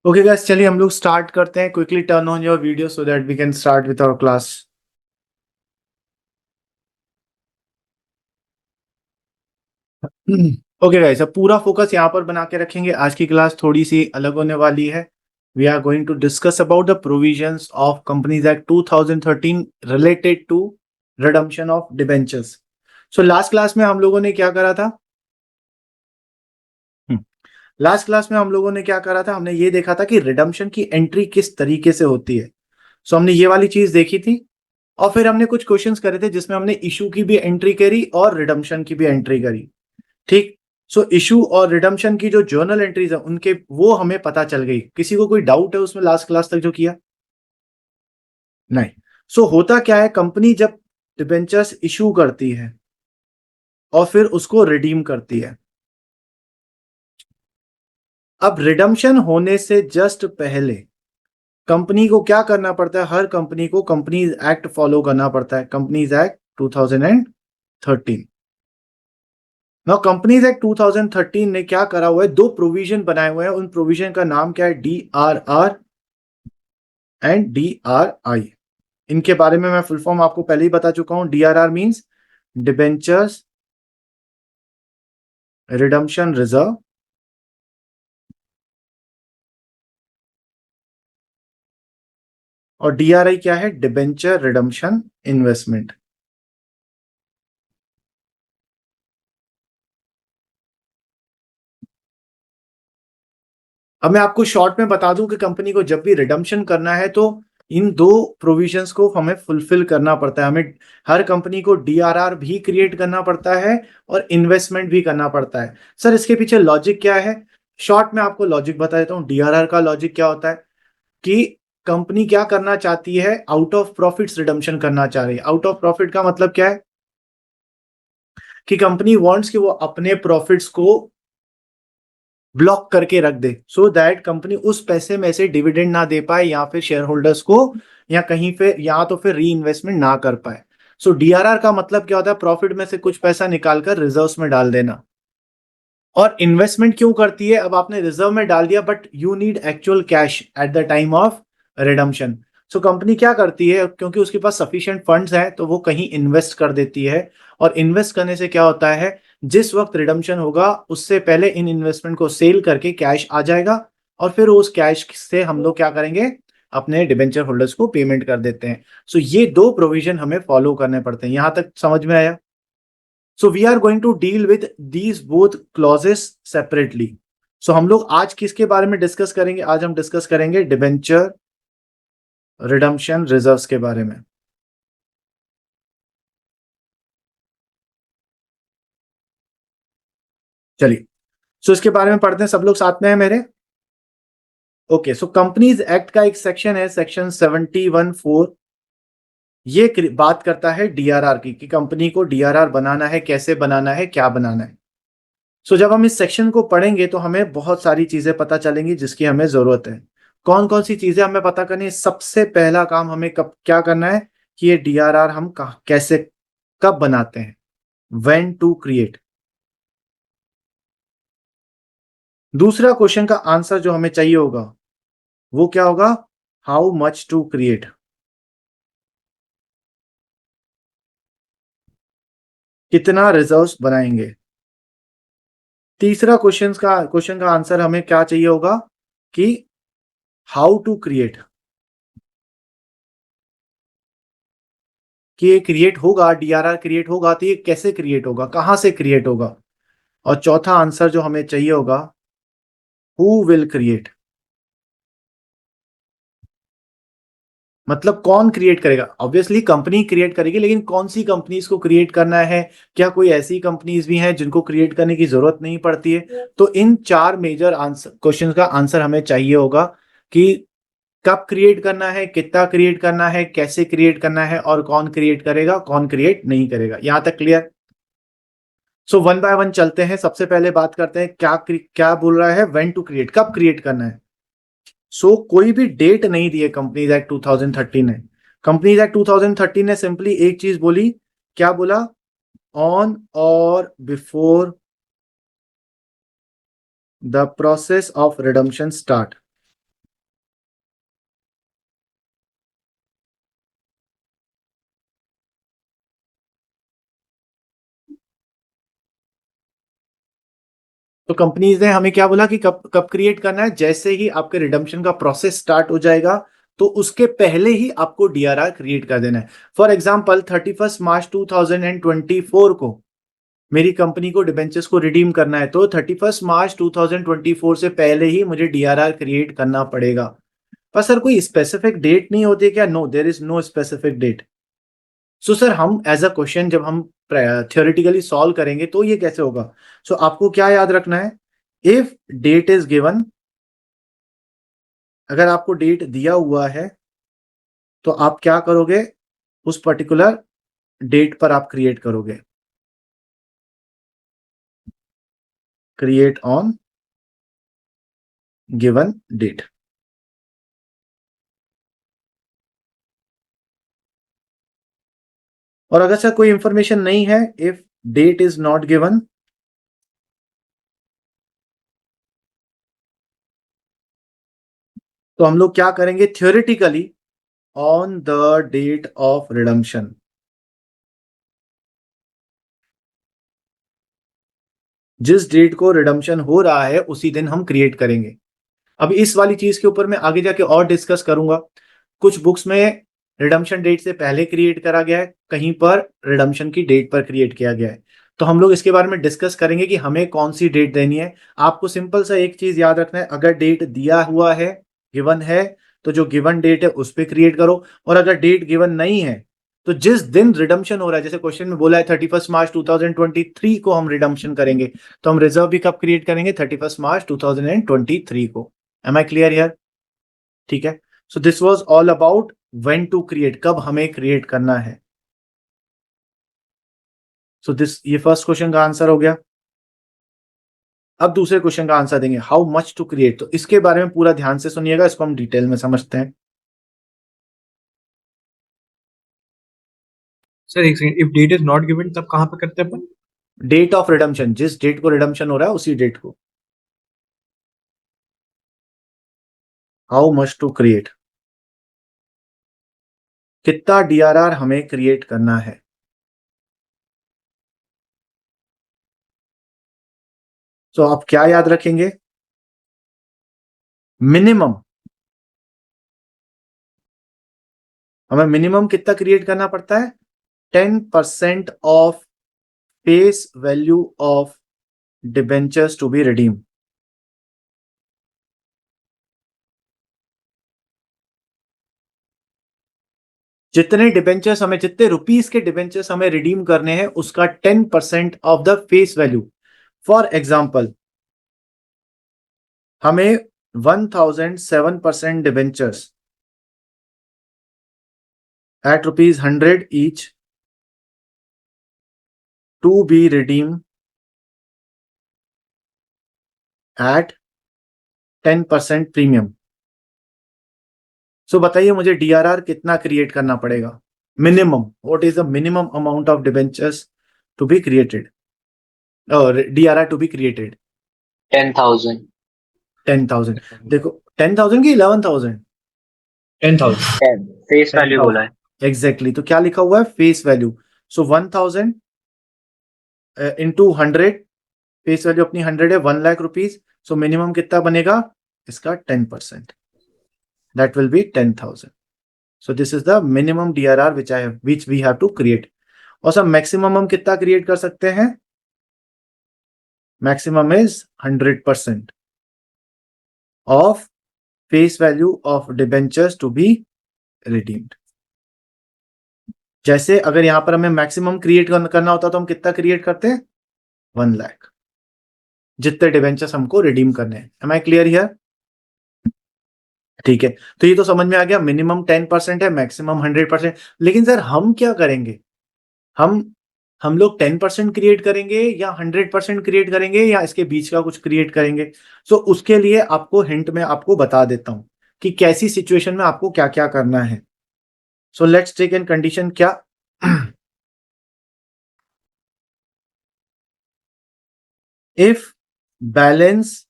Okay guys, चलिए हम लोग स्टार्ट करते हैं। Quickly turn on your video so that we can start with our class. Okay guys, अब पूरा फोकस यहाँ पर बना के रखेंगे। आज की क्लास थोड़ी सी अलग होने वाली है। We are going to discuss about the provisions of companies act 2013 related to redemption of debentures. So last class में हम लोगों ने क्या करा था? लास्ट क्लास में हम लोगों ने क्या करा था? हमने ये देखा था कि रिडम्पशन की एंट्री किस तरीके से होती है। सो हमने ये वाली चीज देखी थी और फिर हमने कुछ क्वेश्चंस करे थे जिसमें हमने इशू की भी एंट्री करी और रिडम्पशन की भी एंट्री करी। ठीक। सो इशू और रिडम्पशन की जो जर्नल एंट्रीज है उनके वो हमें पता चल गई। किसी को कोई डाउट है उसमें लास्ट क्लास तक जो किया? नहीं। सो होता क्या है, कंपनी जब डिबेंचर्स इशू करती है और फिर उसको रिडीम करती है। अब रिडम्पशन होने से जस्ट पहले कंपनी को क्या करना पड़ता है? हर कंपनी को कंपनीज एक्ट फॉलो करना पड़ता है, companies act 2013। Now companies act 2013 ने क्या करा हुआ है? दो प्रोविजन बनाए हुए हैं। उन प्रोविजन का नाम क्या है? DRR and DRI। इनके बारे में मैं फुल फॉर्म आपको पहले ही बता चुका हूं। DRR means debentures redemption reserve और DRI क्या है? Debenture redemption investment. अब मैं आपको शॉर्ट में बता दूं कि कंपनी को जब भी रिडम्पशन करना है तो इन दो प्रोविजंस को हमें फुलफिल करना पड़ता है। हमें हर कंपनी को DRR भी क्रिएट करना पड़ता है और इन्वेस्टमेंट भी करना पड़ता है। सर इसके पीछे लॉजिक क्या है? शॉर्ट में आपको लॉजिक बता देता हूँ। DRR का लॉजिक क्या होता है कि कंपनी क्या करना चाहती है? आउट ऑफ प्रॉफिट्स रिडम्पशन करना चाह रही है। आउट ऑफ प्रॉफिट का मतलब क्या है? कि कंपनी वांट्स कि वो अपने प्रॉफिट्स को ब्लॉक करके रख दे सो दैट कंपनी उस पैसे में से डिविडेंड ना दे पाए या फिर शेयर होल्डर्स को या कहीं पे या तो फिर री इन्वेस्टमेंट ना कर पाए। सो DRR का मतलब क्या होता है? प्रॉफिट में से कुछ पैसा निकालकर रिजर्व्स में डाल देना। और इन्वेस्टमेंट क्यों करती है? अब आपने रिजर्व में डाल दिया but you need actual cash at the time of redemption. So company क्या करती है? क्योंकि उसके पास सफिशिएंट फंड्स हैं तो वो कहीं इन्वेस्ट कर देती है। और इन्वेस्ट करने से क्या होता है? जिस वक्त रिडम्पशन होगा उससे पहले इन इन्वेस्टमेंट को सेल करके कैश आ जाएगा और फिर उस कैश से हम लोग क्या करेंगे? अपने डिबेंचर होल्डर्स को पेमेंट कर देते हैं। सो ये दो प्रोविजन हमें फॉलो करने पड़ते हैं। यहां तक समझ में आया? So we are going to deal with these both clauses separately. So हम लोग आज किसके बारे में डिस्कस करेंगे? आज हम डिस्कस करेंगे डिबेंचर रिडम्पशन रिजर्व्स के बारे में। चलिए, सो इसके बारे में पढ़ते हैं। सब लोग साथ में है मेरे? ओके, सो कंपनीज एक्ट का एक सेक्शन है, सेक्शन 71(4). ये बात करता है DRR की कि कंपनी को DRR बनाना है, कैसे बनाना है, क्या बनाना है। सो जब हम इस सेक्शन को पढ़ेंगे तो हमें बहुत सारी चीजें पता चलेंगी जिसकी हमें जरूरत है। कौन कौन सी चीजें हमें पता करनी है? सबसे पहला काम हमें कब क्या करना है कि ये DRR हम कैसे कब बनाते हैं? When to create. दूसरा क्वेश्चन का आंसर जो हमें चाहिए होगा वो क्या होगा? How much to create. कितना रिजर्व्स बनाएंगे। तीसरा क्वेश्चन का आंसर हमें क्या चाहिए होगा कि हाउ टू क्रिएट, कि ये क्रिएट होगा, DRR क्रिएट होगा तो ये कैसे क्रिएट होगा, कहां से क्रिएट होगा। और चौथा आंसर जो हमें चाहिए होगा, हु विल क्रिएट, मतलब कौन क्रिएट करेगा। ऑब्वियसली कंपनी क्रिएट करेगी लेकिन कौन सी कंपनीज को क्रिएट करना है? क्या कोई ऐसी कंपनीज भी हैं जिनको क्रिएट करने की जरूरत नहीं पड़ती है? तो इन चार मेजर आंसर क्वेश्चन का आंसर हमें चाहिए होगा कि कब क्रिएट करना है, कितना क्रिएट करना है, कैसे क्रिएट करना है और कौन क्रिएट करेगा, कौन क्रिएट नहीं करेगा। यहां तक clear? So one by one चलते हैं। सबसे पहले बात करते हैं क्या क्या बोल रहा है? व्हेन टू क्रिएट, कब क्रिएट करना है। कोई भी डेट नहीं दी है कंपनीज एक्ट 2013 ने। कंपनीज एक्ट 2013 ने सिंपली एक चीज बोली। क्या बोला? ऑन और before the process of redemption start. तो कंपनीज ने हमें क्या बोला कि कब कब क्रिएट करना है, जैसे ही आपके रिडम्पशन का प्रोसेस स्टार्ट हो जाएगा तो उसके पहले ही आपको डीआरआर क्रिएट कर देना है। फॉर एग्जांपल 31 मार्च 2024 को मेरी कंपनी को डिबेंचर्स को रिडीम करना है, तो 31 मार्च 2024 से पहले ही मुझे डीआरआर क्रिएट करना पड़ेगा। पर सर कोई स्पेसिफिक डेट नहीं होती क्या? No, there is no specific date. So sir हम एज अ क्वेश्चन जब हम थियोरेटिकली सॉल्व करेंगे तो ये कैसे होगा? सो आपको क्या याद रखना है, इफ डेट इज गिवन, अगर आपको डेट दिया हुआ है तो आप क्या करोगे, उस पर्टिकुलर डेट पर आप क्रिएट करोगे, क्रिएट ऑन गिवन डेट। और अगर सर कोई इंफॉर्मेशन नहीं है, if date is not given, तो हम लोग क्या करेंगे, theoretically on the date of redemption, जिस डेट को रिडम्पशन हो रहा है उसी दिन हम क्रिएट करेंगे। अब इस वाली चीज के ऊपर मैं आगे जाके और डिस्कस करूंगा। कुछ बुक्स में रिडम्पशन डेट से पहले क्रिएट करा गया है, कहीं पर रिडम्पशन की डेट पर क्रिएट किया गया है। तो हम लोग इसके बारे में डिस्कस करेंगे कि हमें कौन सी डेट देनी है। आपको सिंपल सा एक चीज याद रखना है, अगर डेट दिया हुआ है, गिवन है, तो जो गिवन डेट है उस पर क्रिएट करो। और अगर डेट गिवन नहीं है तो जिस दिन रिडम्पशन हो रहा है, जैसे क्वेश्चन में बोला है 31 मार्च 2023 को हम रिडम्पशन करेंगे, तो हम रिजर्व भी कब क्रिएट करेंगे, 31 मार्च 2023 को। एम आई क्लियर यार? ठीक है। So this was all about when to create, कब हमें क्रिएट करना है। सो दिस, ये फर्स्ट क्वेश्चन का आंसर हो गया। अब दूसरे क्वेश्चन का आंसर देंगे, हाउ मच टू क्रिएट। तो इसके बारे में पूरा ध्यान से सुनिएगा, इसको हम डिटेल में समझते हैं। सर एक second, if date is not given तब कहाँ पे करते हैं अपन? डेट ऑफ रिडम्पशन, जिस डेट को रिडम्पशन हो रहा है उसी डेट को। हाउ मच टू क्रिएट, कितना डीआरआर हमें क्रिएट करना है। तो आप क्या याद रखेंगे, मिनिमम, हमें मिनिमम कितना क्रिएट करना पड़ता है, 10% of face value of debentures to be redeem. जितने डिबेंचर्स हमें, जितने रुपीस के डिबेंचर्स हमें रिडीम करने हैं उसका 10% of the face value. For example, हमें 1007% debentures at ₹100 each to be redeem at 10% premium. So बताइए मुझे डीआरआर कितना क्रिएट करना पड़ेगा, minimum, what is the minimum amount of debentures to be created, और डीआरआर टू बी क्रिएटेड? 10,000। 10,000। देखो 10,000 की 11,000? 10,000। 10 face value बोला है। 10,000 एग्जैक्टली। तो क्या लिखा हुआ है, फेस वैल्यू। सो 1,000 इंटू 100, फेस वैल्यू अपनी 100 है, 1,00,000 रुपीज। सो मिनिमम कितना बनेगा इसका, 10%, that will be 10,000। So this is the minimum DRR which we have to create. और सर मैक्सिमम हम कितना क्रिएट कर सकते हैं, maximum is 100% of face value of debentures to be redeemed. जैसे अगर यहां पर हमें मैक्सिमम क्रिएट करना होता तो हम कितना क्रिएट करते हैं, 1,00,000, जितने डिबेंचर्स हमको रिडीम करने हैं। Am I clear here? ठीक है। तो ये तो समझ में आ गया, मिनिमम 10% है, मैक्सिमम 100%। लेकिन सर हम क्या करेंगे, हम हम लोग 10% क्रिएट करेंगे या 100% क्रिएट करेंगे या इसके बीच का कुछ क्रिएट करेंगे? सो उसके लिए आपको हिंट में आपको बता देता हूं कि कैसी सिचुएशन में आपको क्या क्या करना है। So let's take an condition, क्या if balance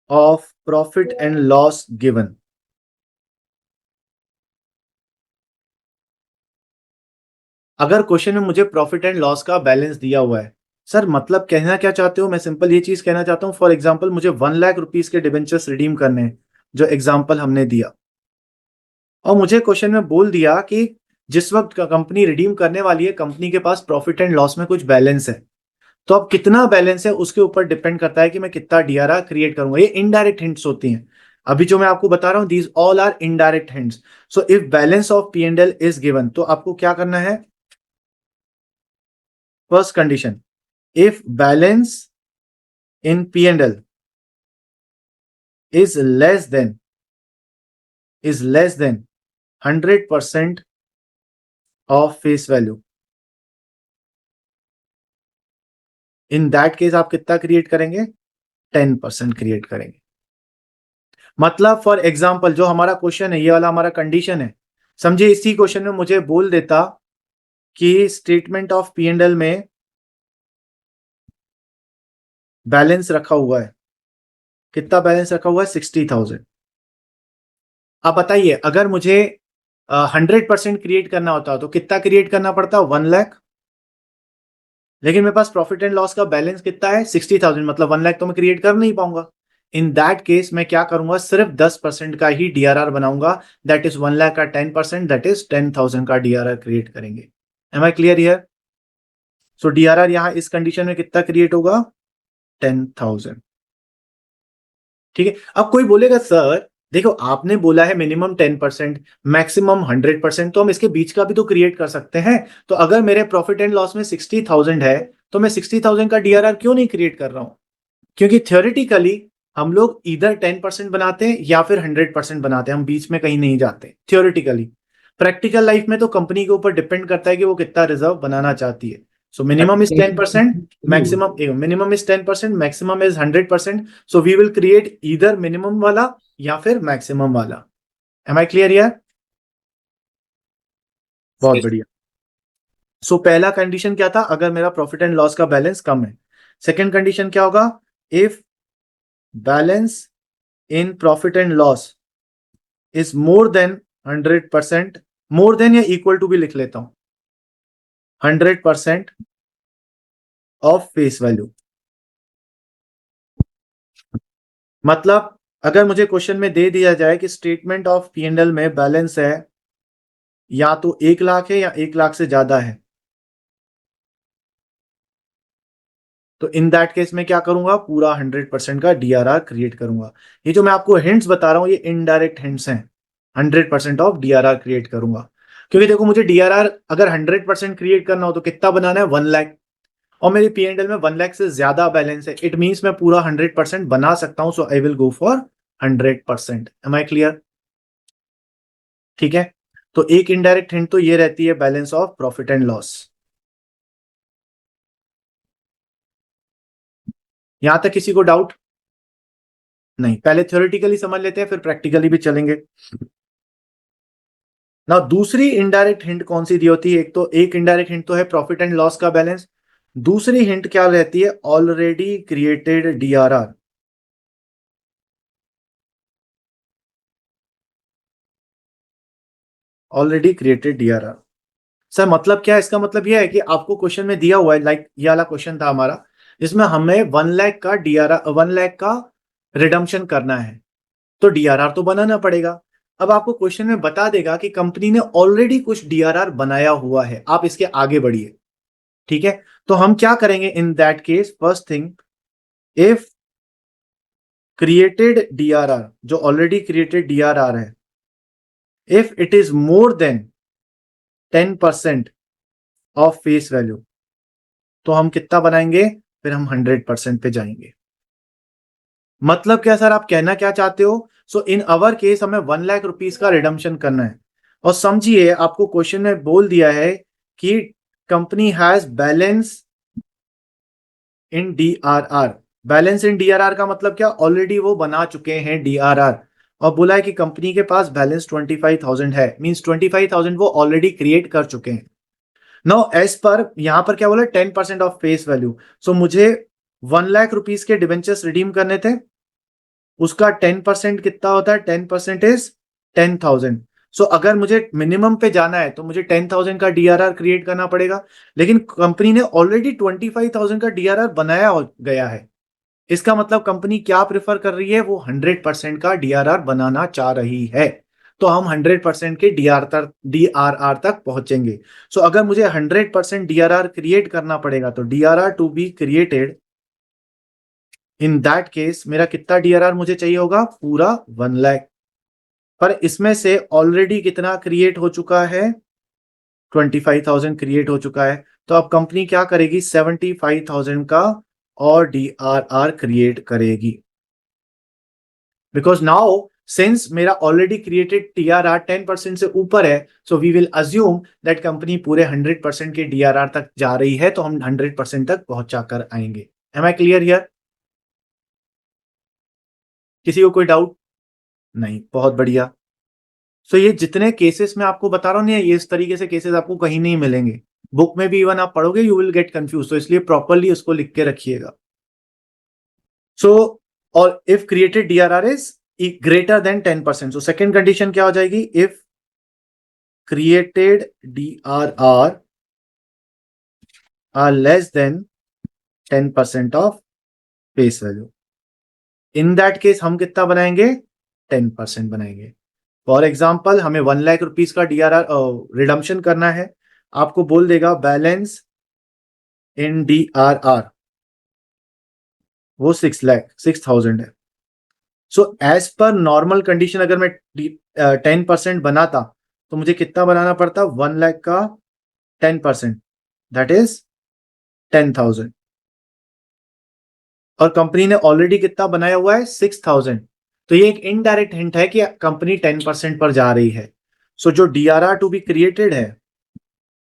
of profit and loss given, अगर क्वेश्चन में मुझे प्रॉफिट एंड लॉस का बैलेंस दिया हुआ है सर मतलब कहना क्या चाहते हो? मैं सिंपल ये चीज कहना चाहता हूँ, फॉर एग्जाम्पल मुझे 1 लाख रुपीज के डिबेंचर्स रिडीम करने हैं, जो एग्जाम्पल हमने दिया, और मुझे क्वेश्चन में बोल दिया कि जिस वक्त कंपनी रिडीम करने वाली है, कंपनी के पास प्रॉफिट एंड लॉस में कुछ बैलेंस है, तो अब कितना बैलेंस है उसके ऊपर डिपेंड करता है कि मैं कितना डीआरआर क्रिएट करूंगा। ये इनडायरेक्ट हिंट्स होती हैं, अभी जो मैं आपको बता रहा हूं, these all are indirect hints. So if balance of P and L is given, तो आपको क्या करना है? First condition, if balance in P and L is less than 100% of face value, in that case आप कितना create करेंगे? 10% create करेंगे। मतलब फॉर एग्जाम्पल जो हमारा क्वेश्चन है, ये वाला हमारा कंडीशन है, समझे, इसी क्वेश्चन में मुझे बोल देता कि statement of P and L में बैलेंस रखा हुआ है, कितना बैलेंस रखा हुआ है? 60,000। आप बताइए, अगर मुझे 100% क्रिएट करना होता तो कितना क्रिएट करना पड़ता? 1 लाख। लेकिन मेरे पास प्रॉफिट एंड लॉस का बैलेंस कितना है? 60,000, मतलब 1 लाख तो मैं क्रिएट कर नहीं पाऊंगा। इन दैट केस मैं क्या करूंगा? सिर्फ 10% का ही डीआरआर बनाऊंगा, दैट इज 1 लाख का 10%, दैट इज 10,000 का डीआरआर क्रिएट करेंगे। Am I clear here? So DRR यहां इस कंडीशन में कितना क्रिएट होगा? 10,000। ठीक है। अब कोई बोलेगा सर देखो, आपने बोला है मिनिमम 10%, मैक्सिमम 100%, तो हम इसके बीच का भी तो क्रिएट कर सकते हैं। तो अगर मेरे प्रॉफिट एंड लॉस में 60,000 है, तो मैं 60,000 का डीआरआर क्यों नहीं क्रिएट कर रहा हूं? क्योंकि थियोरेटिकली हम लोग इधर 10% बनाते हैं या फिर 100% बनाते हैं, हम बीच में कहीं नहीं जाते थियोरेटिकली। प्रैक्टिकल लाइफ में तो कंपनी के ऊपर डिपेंड करता है कि वो कितना रिजर्व बनाना चाहती है। So minimum is 10%, maximum, minimum is 10%, maximum is 100%। So we will create इधर मिनिमम वाला या फिर मैक्सिमम वाला। एम आई क्लियर यार? बहुत बढ़िया। सो पहला कंडीशन क्या था? अगर मेरा प्रॉफिट एंड लॉस का बैलेंस कम है। सेकेंड कंडीशन क्या होगा? If balance in profit and loss is more than 100%, more than या इक्वल टू भी लिख लेता हूं, 100% ऑफ फेस वैल्यू। मतलब अगर मुझे क्वेश्चन में दे दिया जाए कि statement of P and L में बैलेंस है या तो 1 लाख है या 1 लाख से ज्यादा है, तो इन दैट केस में क्या करूंगा? पूरा 100% का डीआरआर क्रिएट करूंगा। ये जो मैं आपको हिंट्स बता रहा हूं, ये इनडायरेक्ट हिंट्स हैं। 100% ऑफ डीआरआर क्रिएट करूंगा, क्योंकि देखो मुझे डीआरआर अगर 100% क्रिएट करना हो तो कितना बनाना है? 1 लाख, और मेरी पी एंड एल में 1 लाख से ज्यादा बैलेंस है। इट मीन्स मैं पूरा 100% बना सकता हूं, so I will go for 100%। Am I clear? ठीक है। तो एक इनडायरेक्ट हिंट तो ये रहती है balance of profit and loss. यहां तक किसी को डाउट नहीं? पहले थ्योरेटिकली समझ लेते हैं, फिर प्रैक्टिकली भी चलेंगे ना। दूसरी इनडायरेक्ट हिंट कौन सी दी होती है? एक इनडायरेक्ट हिंट तो है प्रॉफिट एंड लॉस का बैलेंस। दूसरी हिंट क्या रहती है? Already created DRR. Already created DRR. Sir मतलब क्या है? इसका मतलब यह है कि आपको क्वेश्चन में दिया हुआ है, लाइक ये वाला क्वेश्चन था हमारा, जिसमें हमें 1 लाख का डीआरआर, 1 लाख का रिडम्पशन करना है, तो डीआरआर तो बनाना पड़ेगा। अब आपको क्वेश्चन में बता देगा कि कंपनी ने ऑलरेडी कुछ डीआरआर बनाया हुआ है, आप इसके आगे बढ़िए। ठीक है। तो हम क्या करेंगे in that case? First thing, if created DRR, जो ऑलरेडी क्रिएटेड डीआरआर है, if it is more than 10% of face value, तो हम कितना बनाएंगे? फिर हम 100% पे जाएंगे। मतलब क्या सर, आप कहना क्या चाहते हो? सो इन अवर केस हमें 1 लाख रुपीज का रिडम्पशन करना है, और समझिए आपको क्वेश्चन में बोल दिया है कि company has balance in DRR. Balance in DRR का मतलब क्या? ऑलरेडी वो बना चुके हैं डीआरआर, और बोला है कि कंपनी के पास बैलेंस 25,000 है, मींस 25,000 वो ऑलरेडी क्रिएट कर चुके हैं। नो एज पर यहां पर क्या बोला? 10% ऑफ फेस वैल्यू। सो मुझे 1 लाख रुपीज के डिवेंचर्स रिडीम करने थे, उसका 10% कितना होता है? 10% इज 10,000। सो अगर मुझे मिनिमम पे जाना है तो मुझे 10,000 का डीआरआर क्रिएट करना पड़ेगा, लेकिन कंपनी ने ऑलरेडी 25,000 का डीआरआर बनाया गया है। इसका मतलब कंपनी क्या प्रेफर कर रही है, वो 100% का डीआरआर बनाना चाह रही है। तो हम 100% के डीआरआर तक पहुंचेंगे। सो अगर मुझे 100% डीआरआर क्रिएट करना पड़ेगा तो DRR to be created, in that case मेरा कितना डीआरआर मुझे चाहिए होगा, पूरा 1 लाख। पर इसमें से ऑलरेडी कितना क्रिएट हो चुका है, 25,000 क्रिएट हो चुका है। तो अब कंपनी क्या करेगी, 75,000 का और डीआरआर क्रिएट करेगी। बिकॉज नाउ सिंस मेरा ऑलरेडी क्रिएटेड डीआरआर 10% से ऊपर है, so we will assume that company पूरे 100% के डीआरआर तक जा रही है, तो हम 100% तक पहुंचा कर आएंगे। Am I clear here? किसी को कोई डाउट नहीं? बहुत बढ़िया। सो ये जितने केसेस मैं आपको बता रहा हूं ना, ये इस तरीके से केसेस आपको कहीं नहीं मिलेंगे, बुक में भी इवन आप पढ़ोगे यू विल गेट कंफ्यूज, तो इसलिए प्रॉपरली उसको लिख के रखिएगा। सो और if created DRR is greater than 10%, so second condition क्या हो जाएगी, if created DRR are less than 10% of face value, in that case हम कितना बनाएंगे, 10% बनाएंगे। फॉर एग्जाम्पल हमें 1 लाख रुपीज का डीआरआर रिडम्पशन करना है, आपको बोल देगा बैलेंस इन डीआरआर वो 6,000 है। So as per normal condition अगर मैं 10% बनाता तो मुझे कितना बनाना पड़ता, 1 लाख का 10%, दैट इज 10,000। और कंपनी ने ऑलरेडी कितना बनाया हुआ है, 6,000। तो ये एक इनडायरेक्ट हिंट है कि कंपनी 10% पर जा रही है। सो जो डीआरआर टू बी क्रिएटेड है,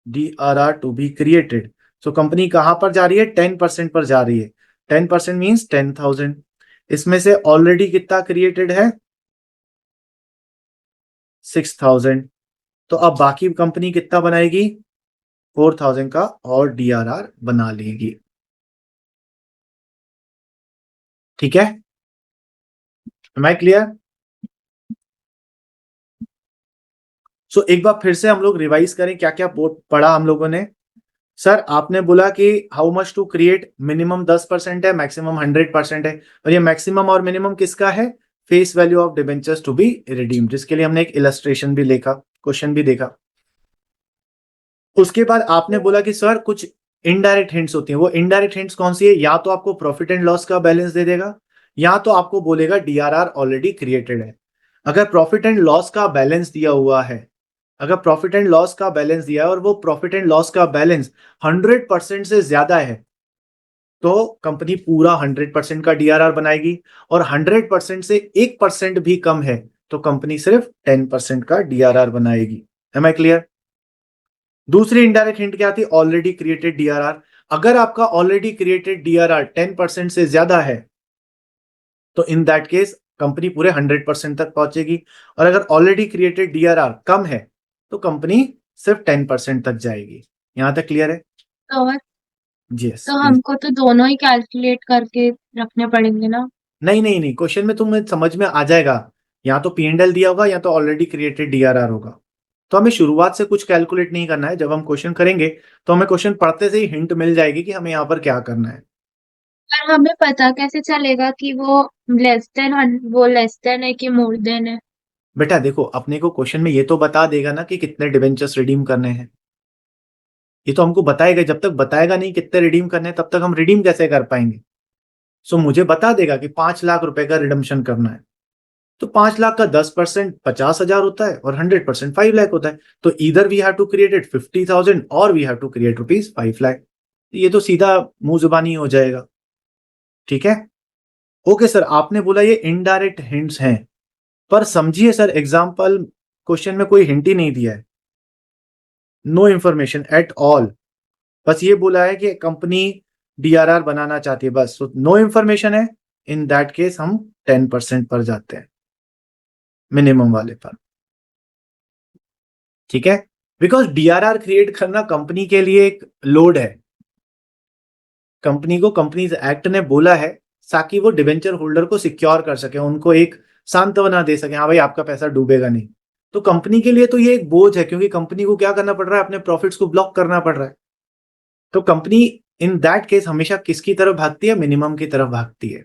DRR to be created, so company कहां पर जा रही है, 10% पर जा रही है। 10% मीन्स 10,000। इसमें से ऑलरेडी कितना क्रिएटेड है, 6,000। तो अब बाकी कंपनी कितना बनाएगी, 4,000 का और डीआरआर बना लेगी। ठीक है, एम आई क्लियर? सो एक बार फिर से हम लोग रिवाइज करें क्या क्या पढ़ा हम लोगों ने। सर आपने बोला कि how much to create, minimum 10% है, मैक्सिमम 100% है, और ये मैक्सिमम और मिनिमम किसका है, face value of debentures to be redeemed, जिसके लिए हमने एक इलस्ट्रेशन भी लिखा, क्वेश्चन भी देखा। उसके बाद आपने बोला कि सर कुछ इनडायरेक्ट हिंट्स होती हैं, वो इनडायरेक्ट हिंट्स कौन सी है, या तो आपको प्रॉफिट एंड लॉस का बैलेंस दे देगा, या तो आपको बोलेगा डीआरआर ऑलरेडी क्रिएटेड है। अगर प्रॉफिट एंड लॉस का बैलेंस दिया हुआ है, अगर प्रॉफिट एंड लॉस का बैलेंस दिया है और वो प्रॉफिट एंड लॉस का बैलेंस 100% से ज्यादा है, तो कंपनी पूरा 100% का डीआरआर बनाएगी, और 100% से 1% भी कम है तो कंपनी सिर्फ 10% का डीआरआर बनाएगी। Am I clear? दूसरी इनडायरेक्ट हिंट क्या थी, ऑलरेडी क्रिएटेड डीआरआर। अगर आपका ऑलरेडी क्रिएटेड डीआरआर 10% से ज्यादा है तो इन दैट केस कंपनी पूरे 100% तक पहुंचेगी, और अगर ऑलरेडी क्रिएटेड डीआरआर कम है तो कंपनी सिर्फ 10% तक जाएगी। यहां तक क्लियर है? तो यस। तो हमको तो दोनों ही कैलकुलेट करके रखने पड़ेंगे ना। नहीं नहीं नहीं, क्वेश्चन में तुम्हें समझ में आ जाएगा, या तो पीएनएल दिया होगा या तो ऑलरेडी क्रिएटेड डीआरआर होगा। तो हमें शुरुआत से कुछ कैलकुलेट नहीं करना है, जब हम क्वेश्चन करेंगे तो हमें क्वेश्चन पढ़ते से ही हिंट मिल जाएगी कि हमें यहाँ पर क्या करना है। पर हमें पता कैसे चलेगा कि वो लेस देन है कि मोर देन है? बेटा देखो, अपने को क्वेश्चन में ये तो बता देगा ना कि कितने डिबेंचर्स रिडीम करने हैं, ये तो हमको बताएगा। जब तक बताएगा नहीं कितने रिडीम करने हैं, तब तक हम रिडीम कैसे कर पाएंगे। सो मुझे बता देगा कि 5 लाख रुपए का रिडम्पशन करना है, तो 5 लाख का 10% 50,000 होता है, और 100% 5 लाख होता है। तो इधर we have to create it 50,000 और we have to create rupees 5 lakh. ये तो सीधा मुंह जुबानी हो जाएगा। ठीक है, ओके सर, आपने बोला ये इनडायरेक्ट हिंट्स हैं, पर समझिए सर एग्जाम्पल क्वेश्चन में कोई हिंट ही नहीं दिया है, नो इंफॉर्मेशन एट ऑल। बस ये बोला है कि कंपनी डीआरआर बनाना चाहती है, बस। नो इंफॉर्मेशन है, इन दैट केस हम 10% पर जाते हैं, मिनिमम वाले पर। ठीक है, बिकॉज डीआरआर क्रिएट करना कंपनी के लिए एक लोड है। कंपनी को कंपनीज एक्ट ने बोला है ताकि वो डिबेंचर होल्डर को सिक्योर कर सके, उनको एक सांत्वना दे सके, हाँ भाई आपका पैसा डूबेगा नहीं। तो कंपनी के लिए तो ये एक बोझ है, क्योंकि कंपनी को क्या करना पड़ रहा है, अपने प्रॉफिट्स को ब्लॉक करना पड़ रहा है। तो कंपनी इन दैट केस हमेशा किसकी तरफ भागती है, मिनिमम की तरफ भागती है।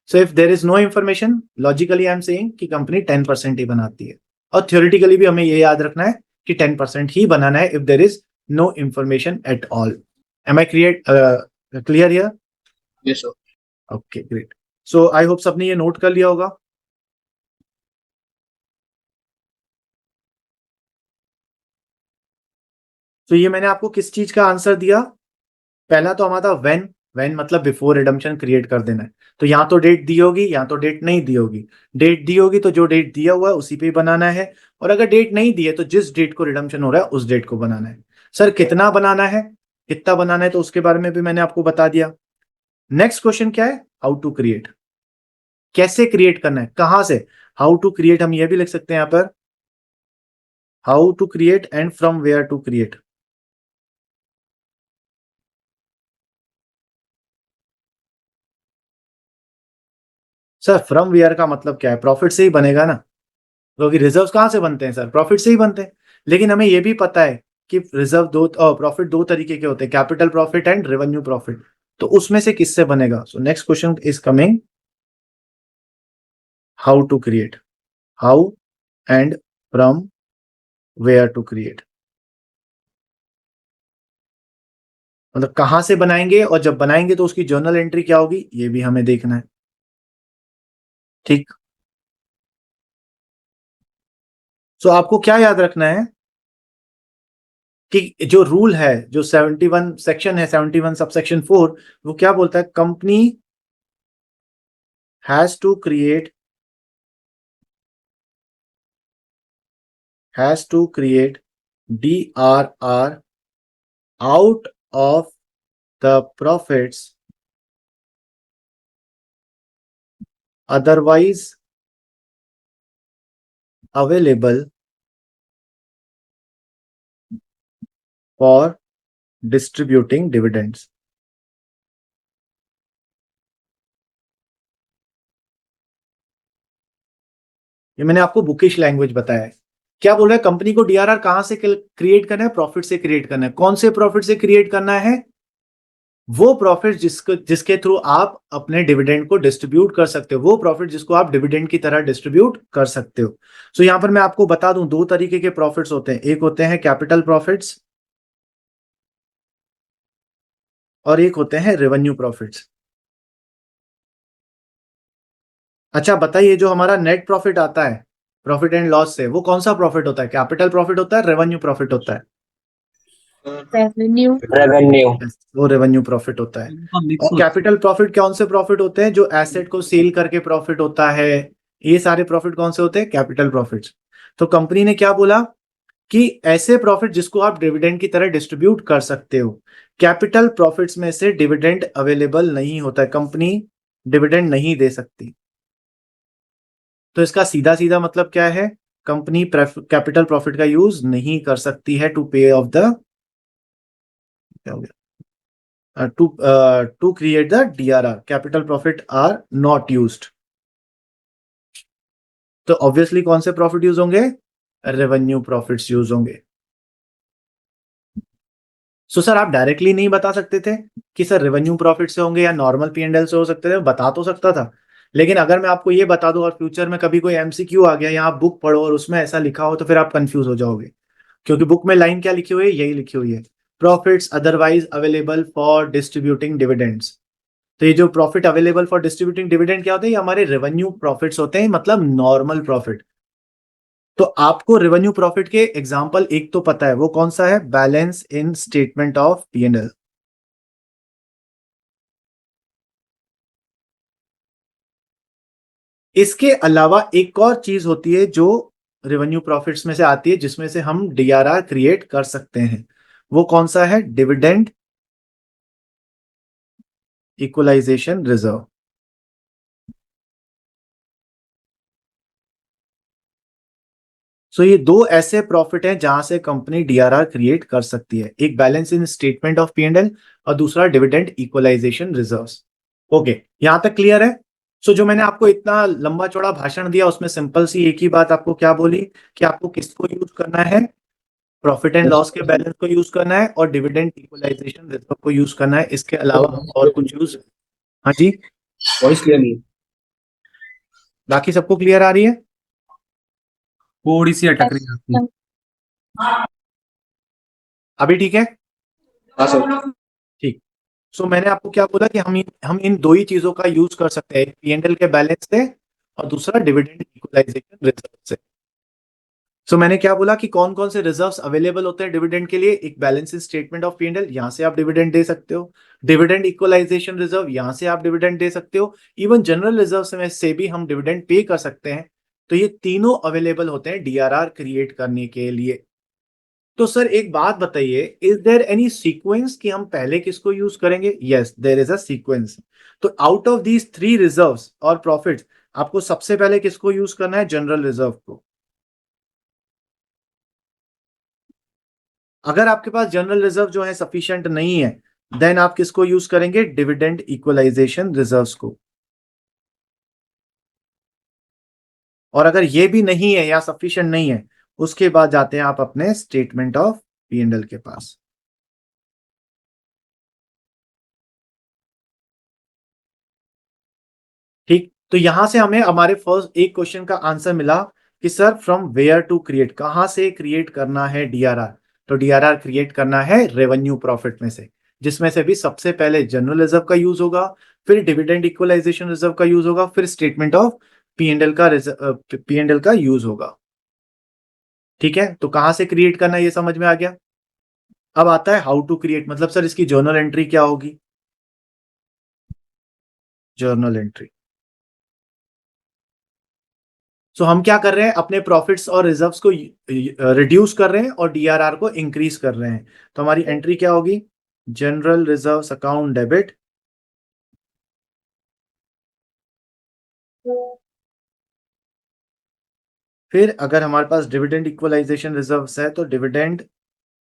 So if there is no information, logically I am saying कि कंपनी 10% ही बनाती है, और थ्योरेटिकली भी हमें ये याद रखना है कि 10% ही बनाना है if there is no information at all. Am I clear here? Yes, sir. Okay great. So I hope सबने ये नोट कर लिया होगा। तो ये मैंने आपको किस चीज का आंसर दिया? पहला तो हमारा व्हेन मतलब बिफोर रिडम्पशन क्रिएट कर देना है। तो यहाँ तो डेट दी होगी, यहाँ तो डेट नहीं दी होगी। डेट दी होगी तो जो डेट दिया हुआ है उसी पे ही बनाना है, और अगर डेट नहीं दी है तो जिस डेट को रिडम्पशन हो रहा है उस डेट को बनाना है। सर कितना बनाना है, कितना बनाना है, तो उसके बारे में भी मैंने आपको बता दिया। नेक्स्ट क्वेश्चन क्या है, हाउ टू क्रिएट, कैसे क्रिएट करना है, कहां से। हाउ टू क्रिएट हम ये भी लिख सकते हैं यहाँ पर, how to create and from where to create. Sir from where का मतलब क्या है, प्रॉफिट से ही बनेगा ना, क्योंकि रिजर्व्स कहां से बनते हैं सर, प्रॉफिट से ही बनते हैं। लेकिन हमें यह भी पता है कि रिजर्व प्रॉफिट दो तरीके के होते हैं, capital profit and revenue profit. तो उसमें से किससे बनेगा? So next question is coming, how to create, how and from where to create, मतलब कहां से बनाएंगे, और जब बनाएंगे तो उसकी जर्नल एंट्री क्या होगी, ये भी हमें देखना है। ठीक, सो आपको क्या याद रखना है कि जो रूल है, जो 71 सेक्शन है, 71 सबसेक्शन 4, वो क्या बोलता है, company has to create DRR out of the profits otherwise available for distributing dividends। ये मैंने आपको बुकिश लैंग्वेज बताया है। क्या बोल रहा है, कंपनी को डीआरआर कहां से क्रिएट करना है, प्रॉफिट से क्रिएट करना है। कौन से प्रॉफिट से क्रिएट करना है? वो प्रॉफिट जिसके थ्रू आप अपने डिविडेंड को डिस्ट्रीब्यूट कर सकते हो, वो प्रॉफिट जिसको आप डिविडेंड की तरह डिस्ट्रीब्यूट कर सकते हो। सो यहां पर मैं आपको बता दूं, दो तरीके के प्रॉफिट्स होते हैं, एक होते हैं कैपिटल प्रॉफिट्स और एक होते हैं रेवेन्यू प्रॉफिट्स। अच्छा बताइए, जो हमारा नेट प्रॉफिट आता है प्रॉफिट एंड लॉस से, वो कौन सा प्रॉफिट होता है, कैपिटल प्रॉफिट होता है, रेवेन्यू प्रॉफिट होता है? रेवेन्यू। Revenue. वो रेवेन्यू प्रॉफिट होता है। और कैपिटल प्रॉफिट कौन से प्रॉफिट होते हैं, जो एसेट को सेल करके प्रॉफिट होता है, ये सारे प्रॉफिट कौन से होते हैं, कैपिटल प्रॉफिट्स। तो कंपनी ने क्या बोला कि ऐसे प्रॉफिट जिसको आप डिविडेंड की तरह डिस्ट्रीब्यूट कर सकते हो। कैपिटल प्रॉफिट्स में से डिविडेंड अवेलेबल नहीं होता है, कंपनी डिविडेंड नहीं दे सकती। तो इसका सीधा सीधा मतलब क्या है, कंपनी कैपिटल प्रॉफिट का यूज नहीं कर सकती है टू पे ऑफ द, क्या हो गया, to create the DRR. Capital profit are not used. तो ऑब्वियसली कौन से प्रॉफिट यूज होंगे, रेवेन्यू प्रॉफिट्स यूज होंगे। सो सर आप डायरेक्टली नहीं बता सकते थे कि सर रेवेन्यू प्रॉफिट से होंगे या नॉर्मल पीएनएल से हो सकते थे, बता तो सकता था। लेकिन अगर मैं आपको ये बता दूं और फ्यूचर में कभी कोई एमसीक्यू आ गया या आप बुक पढ़ो और उसमें ऐसा लिखा हो, तो फिर आप कंफ्यूज हो जाओगे, क्योंकि बुक में लाइन क्या लिखी हुई है, यही लिखी हुई है, profits otherwise available for distributing dividends. तो ये जो profit available for distributing dividend क्या होते हैं, ये हमारे रेवेन्यू प्रॉफिट्स होते हैं, मतलब नॉर्मल प्रॉफिट। तो आपको रेवेन्यू प्रॉफिट के एग्जांपल एक तो पता है, वो कौन सा है, balance in statement of PNL. इसके अलावा एक और चीज होती है जो रेवेन्यू प्रॉफिट्स में से आती है, जिसमें से हम डीआरआर क्रिएट कर सकते हैं। वो कौन सा है, डिविडेंड इक्वलाइजेशन रिजर्व। सो ये दो ऐसे प्रॉफिट हैं जहां से कंपनी डीआरआर क्रिएट कर सकती है, एक balance in statement of PNL और दूसरा डिविडेंड इक्वलाइजेशन रिजर्व्स। ओके, यहां तक क्लियर है? सो जो मैंने आपको इतना लंबा चौड़ा भाषण दिया उसमें सिंपल सी एक ही बात आपको क्या बोली कि आपको किसको यूज करना है, प्रॉफिट एंड लॉस के बैलेंस को यूज करना है और डिविडेंड इक्वलाइजेशन रिजर्व को यूज करना है। इसके अलावा और कुछ यूज? हाँ जी, वॉइस क्लियर नहीं है। बाकी सबको क्लियर आ रही है? थोड़ी सी अटक रही है आपकी। अभी ठीक है? हाँ सर। ठीक। सो मैंने आपको क्या बोला कि हम इन दो ही चीजों का यूज कर सकते हैं, पीएनएल के बैलेंस से और दूसरा डिविडेंड इक्वलाइजेशन रिजर्व से। सो मैंने क्या बोला कि कौन कौन से रिजर्व्स अवेलेबल होते हैं डिविडेंड के लिए। एक बैलेंस स्टेटमेंट ऑफ पीएनएल, यहां से आप डिविडेंड दे सकते हो। डिविडेंड इक्वलाइजेशन रिजर्व, यहां से आप डिविडेंड दे सकते हो। इवन जनरल रिजर्व में से भी हम डिविडेंड पे कर सकते हैं। तो ये तीनों अवेलेबल होते हैं डीआरआर क्रिएट करने के लिए। तो सर एक बात बताइए, इज देयर एनी सीक्वेंस कि हम पहले किसको यूज करेंगे? Yes, there is a sequence. तो out of these three reserves और प्रॉफिट्स आपको सबसे पहले किसको यूज करना है? जनरल रिजर्व को। अगर आपके पास जनरल रिजर्व जो है सफिशिएंट नहीं है, देन आप किसको यूज करेंगे? डिविडेंड इक्वलाइजेशन रिजर्व्स को। और अगर ये भी नहीं है या सफिशिएंट नहीं है, उसके बाद जाते हैं आप अपने स्टेटमेंट ऑफ पीएनएल के पास। ठीक, तो यहां से हमें हमारे फर्स्ट एक क्वेश्चन का आंसर मिला कि sir from where to create, कहां से क्रिएट करना है डीआरआर? तो डीआरआर क्रिएट करना है रेवेन्यू प्रॉफिट में से, जिसमें से भी सबसे पहले जनरल रिजर्व का यूज होगा, फिर डिविडेंड इक्वलाइजेशन रिजर्व का यूज होगा, फिर स्टेटमेंट ऑफ पीएनएल का यूज होगा। ठीक है, तो कहां से क्रिएट करना है ये समझ में आ गया। अब आता है हाउ टू क्रिएट, मतलब सर इसकी जर्नल एंट्री क्या होगी? Journal entry. सो हम क्या कर रहे हैं, अपने प्रॉफिट्स और रिजर्व्स को रिड्यूस कर रहे हैं और डीआरआर को इंक्रीज कर रहे हैं। तो हमारी एंट्री क्या होगी? जनरल रिजर्व्स अकाउंट डेबिट, फिर अगर हमारे पास डिविडेंड इक्वलाइजेशन रिजर्व्स है तो dividend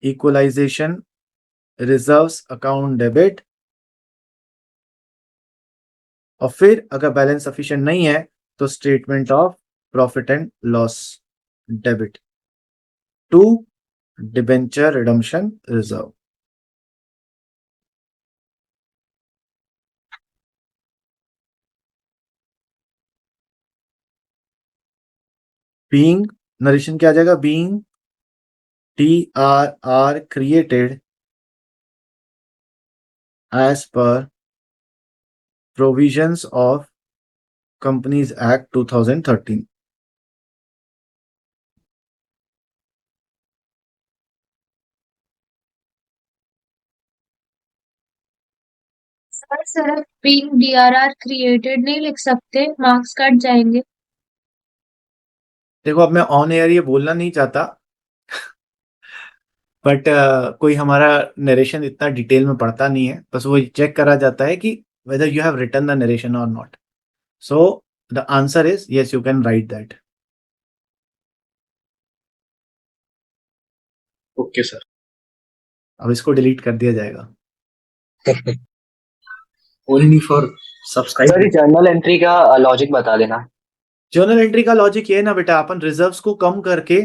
equalisation reserves account debit, और फिर अगर बैलेंस सफिशिएंट नहीं है तो statement of profit and loss debit to debenture redemption reserve. Being, narration क्या आ जाएगा? Being DRR created as per provisions of Companies Act 2013. Sir सिर्फ बीइंग डीआरआर क्रिएटेड नहीं लिख सकते, मार्क्स कट जाएंगे। देखो अब मैं ऑन एयर ये बोलना नहीं चाहता, बट कोई हमारा नरेशन इतना डिटेल में पढ़ता नहीं है, बस वो चेक करा जाता है कि whether you have written the narration or not. So the answer is yes, you can write that. Okay sir. अब इसको डिलीट कर दिया जाएगा। Only for sir subscribe. Journal entry का लॉजिक बता देना। जर्नल एंट्री का लॉजिक ये है ना बेटा, अपन रिजर्व्स को कम करके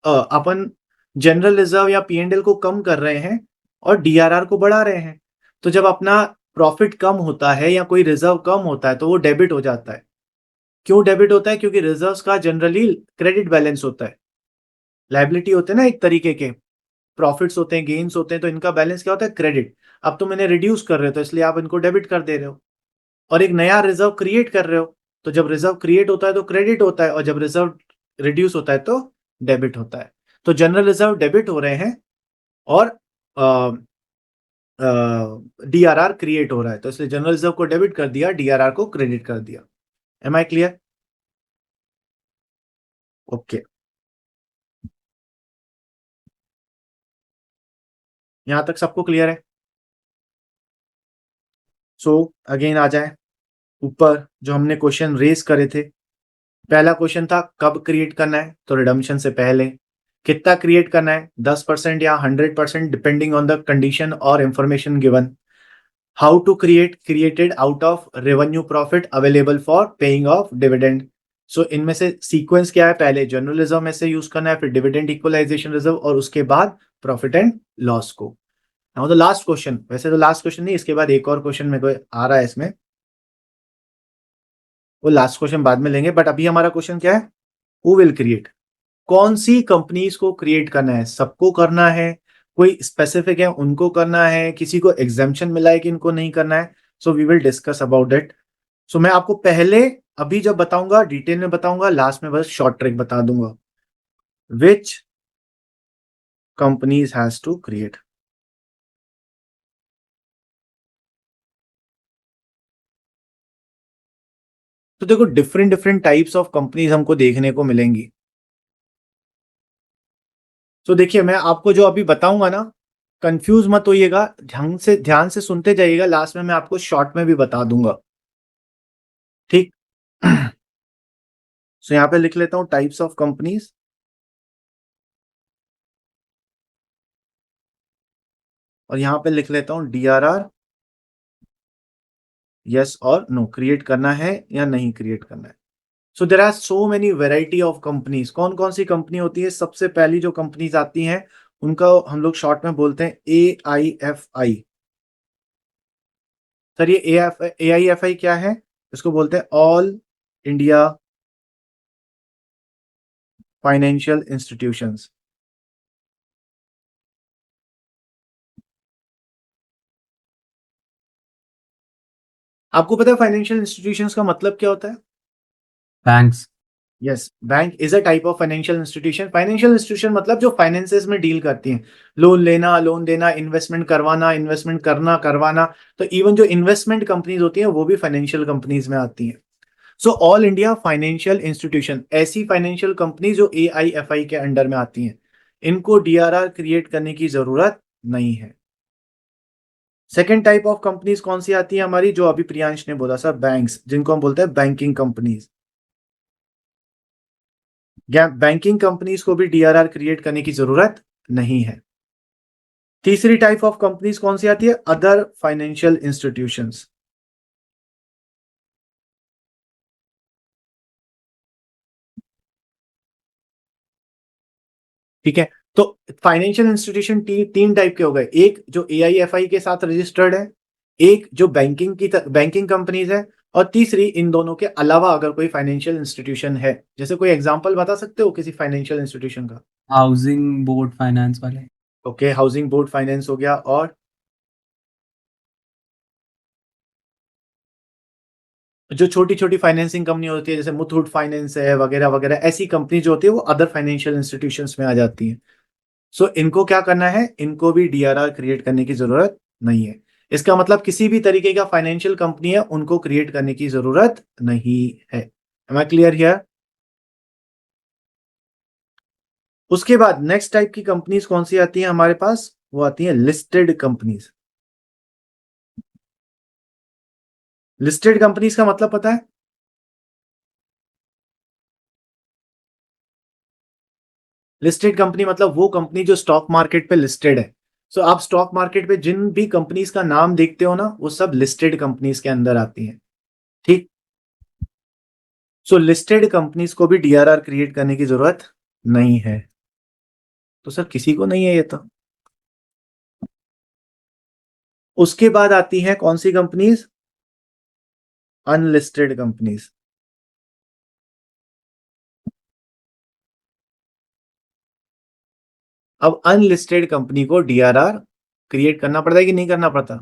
अपन जनरल रिजर्व या पीएनएल को कम कर रहे हैं और डीआरआर को बढ़ा रहे हैं। तो जब अपना प्रॉफिट कम होता है या कोई रिजर्व कम होता है तो वो डेबिट हो जाता है। क्यों डेबिट होता है? क्योंकि रिजर्व्स का जनरली क्रेडिट बैलेंस होता है, लायबिलिटी होते हैं ना एक तरीके के, प्रॉफिट्स होते हैं, गेन्स होते हैं, तो इनका बैलेंस क्या होता है? क्रेडिट। अब तुम इन्हें रिड्यूस कर रहे हो तो इसलिए आप इनको डेबिट कर दे रहे हो, और एक नया रिजर्व क्रिएट कर रहे हो। तो जब रिजर्व क्रिएट होता है तो क्रेडिट होता है, और जब रिजर्व रिड्यूस होता है तो डेबिट होता है। तो जनरल रिजर्व डेबिट हो रहे हैं और डीआरआर क्रिएट हो रहा है, तो इसलिए जनरल रिजर्व को डेबिट कर दिया, डीआरआर को क्रेडिट कर दिया। M I clear? ओके, यहां तक सबको क्लियर है? सो अगेन आ जाए ऊपर, जो हमने क्वेश्चन रेज करे थे। पहला क्वेश्चन था कब क्रिएट करना है, तो रिडम्पशन से पहले। कितना क्रिएट करना है? 10% या 100% डिपेंडिंग ऑन द कंडीशन और information given. How to created out of revenue profit available for paying off dividend. So इनमें से सीक्वेंस क्या है, पहले जनरल रिजर्व में से यूज करना है, फिर डिविडेंड इक्वलाइजेशन रिजर्व, और उसके बाद प्रॉफिट एंड लॉस को। नाउ द लास्ट क्वेश्चन, वैसे तो लास्ट क्वेश्चन नहीं, इसके बाद एक और क्वेश्चन मेरे को आ रहा है इसमें, वो लास्ट क्वेश्चन बाद में लेंगे, बट अभी हमारा क्वेश्चन क्या है, हु विल क्रिएट, कौन सी कंपनीज को क्रिएट करना है, सबको करना है, कोई स्पेसिफिक है उनको करना है, किसी को एग्जाम्पशन मिला है कि इनको नहीं करना है। So we will discuss about it. So मैं आपको पहले अभी जब बताऊंगा डिटेल में बताऊंगा, लास्ट में बस शॉर्ट ट्रिक बता दूंगा, which companies has to create. तो देखो different different types of companies हमको देखने को मिलेंगी। तो देखिए मैं आपको जो अभी बताऊंगा ना, कंफ्यूज मत होइएगा, ध्यान से सुनते जाइएगा, लास्ट में मैं आपको शॉर्ट में भी बता दूंगा, ठीक। सो यहां पे लिख लेता हूं टाइप्स ऑफ कंपनीज, और यहां पे लिख लेता हूं DRR, यस और नो, क्रिएट करना है या नहीं क्रिएट करना है। So there are so many variety of companies. कौन कौन सी कंपनी होती है, सबसे पहली जो कंपनीज आती हैं उनका हम लोग शॉर्ट में बोलते हैं AIFI। सर ये AIFI क्या है, इसको बोलते हैं ऑल इंडिया फाइनेंशियल इंस्टीट्यूशंस। आपको पता है फाइनेंशियल इंस्टीट्यूशंस का मतलब क्या होता है? Banks. Yes, bank is a type of financial institution. Financial institution मतलब जो फाइनेंसेस में डील करती हैं, लोन लेना, लोन देना, इन्वेस्टमेंट करवाना, इन्वेस्टमेंट करना, करवाना। तो इवन जो इन्वेस्टमेंट कंपनीज होती हैं वो भी फाइनेंशियल कंपनीज में आती हैं। So all India financial institution, ऐसी फाइनेंशियल कंपनी जो AIFI के अंडर में आती हैं, इनको DRR क्रिएट करने की जरूरत नहीं है। सेकेंड टाइप ऑफ कंपनीज कौन सी आती है हमारी, जो अभी प्रियांश ने बोला सर, बैंक्स, जिनको हम बोलते हैं बैंकिंग कंपनीज। बैंकिंग कंपनीज को भी DRR क्रिएट करने की जरूरत नहीं है। तीसरी टाइप ऑफ कंपनीज कौन सी आती है, अदर फाइनेंशियल इंस्टीट्यूशंस। ठीक है, तो फाइनेंशियल इंस्टीट्यूशन तीन टाइप के हो गए, एक जो AIFI के साथ रजिस्टर्ड है, एक जो बैंकिंग कंपनीज है, और तीसरी इन दोनों के अलावा अगर कोई फाइनेंशियल इंस्टीट्यूशन है। जैसे कोई एग्जांपल बता सकते हो किसी फाइनेंशियल इंस्टीट्यूशन का? हाउसिंग बोर्ड फाइनेंस वाले। ओके, हाउसिंग बोर्ड फाइनेंस हो गया, और जो छोटी छोटी फाइनेंसिंग कंपनी होती है जैसे मुथूट फाइनेंस है वगैरह वगैरह, ऐसी कंपनी जो होती है वो अदर फाइनेंशियल इंस्टीट्यूशंस में आ जाती है। सो इनको क्या करना है, इनको भी DRR क्रिएट करने की जरूरत नहीं है। इसका मतलब किसी भी तरीके का फाइनेंशियल कंपनी है उनको क्रिएट करने की जरूरत नहीं है। Am I clear here? उसके बाद नेक्स्ट टाइप की कंपनीज कौन सी आती है हमारे पास, वो आती है लिस्टेड कंपनीज। लिस्टेड कंपनीज का मतलब पता है? लिस्टेड कंपनी मतलब वो कंपनी जो स्टॉक मार्केट पे लिस्टेड है। सो आप स्टॉक मार्केट पे जिन भी कंपनीज का नाम देखते हो ना, वो सब लिस्टेड कंपनीज के अंदर आती हैं, ठीक। सो लिस्टेड कंपनीज को भी DRR क्रिएट करने की जरूरत नहीं है। तो सर किसी को नहीं है ये तो। उसके बाद आती हैं कौन सी कंपनीज, अनलिस्टेड कंपनीज। अब अनलिस्टेड कंपनी को DRR क्रिएट करना पड़ता है कि नहीं करना पड़ता?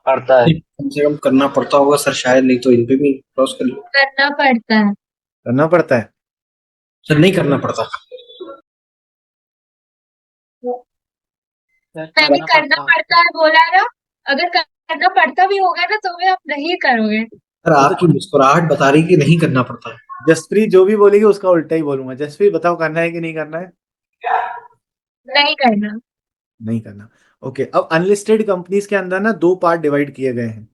पड़ता है। कम से कम करना पड़ता होगा सर, शायद, नहीं तो इन पे भी क्रॉस कर लो। करना पड़ता है। करना पड़ता है। सर नहीं करना पड़ता। मैंने करना पड़ता है बोला ना, अगर करना पड़ता भी होगा ना तो भी आप नहीं करोगे। सर आपकी मुस्कुराहट बता रही कि नहीं करना पड़ता है। जसप्रीत जो भी बोलेगी उसका उल्टा ही बोलूंगा। जसप्रीत बताओ, करना है कि नहीं करना है? नहीं करना। नहीं करना। ओके, अब अनलिस्टेड कंपनीज के अंदर ना दो पार्ट डिवाइड किए गए हैं।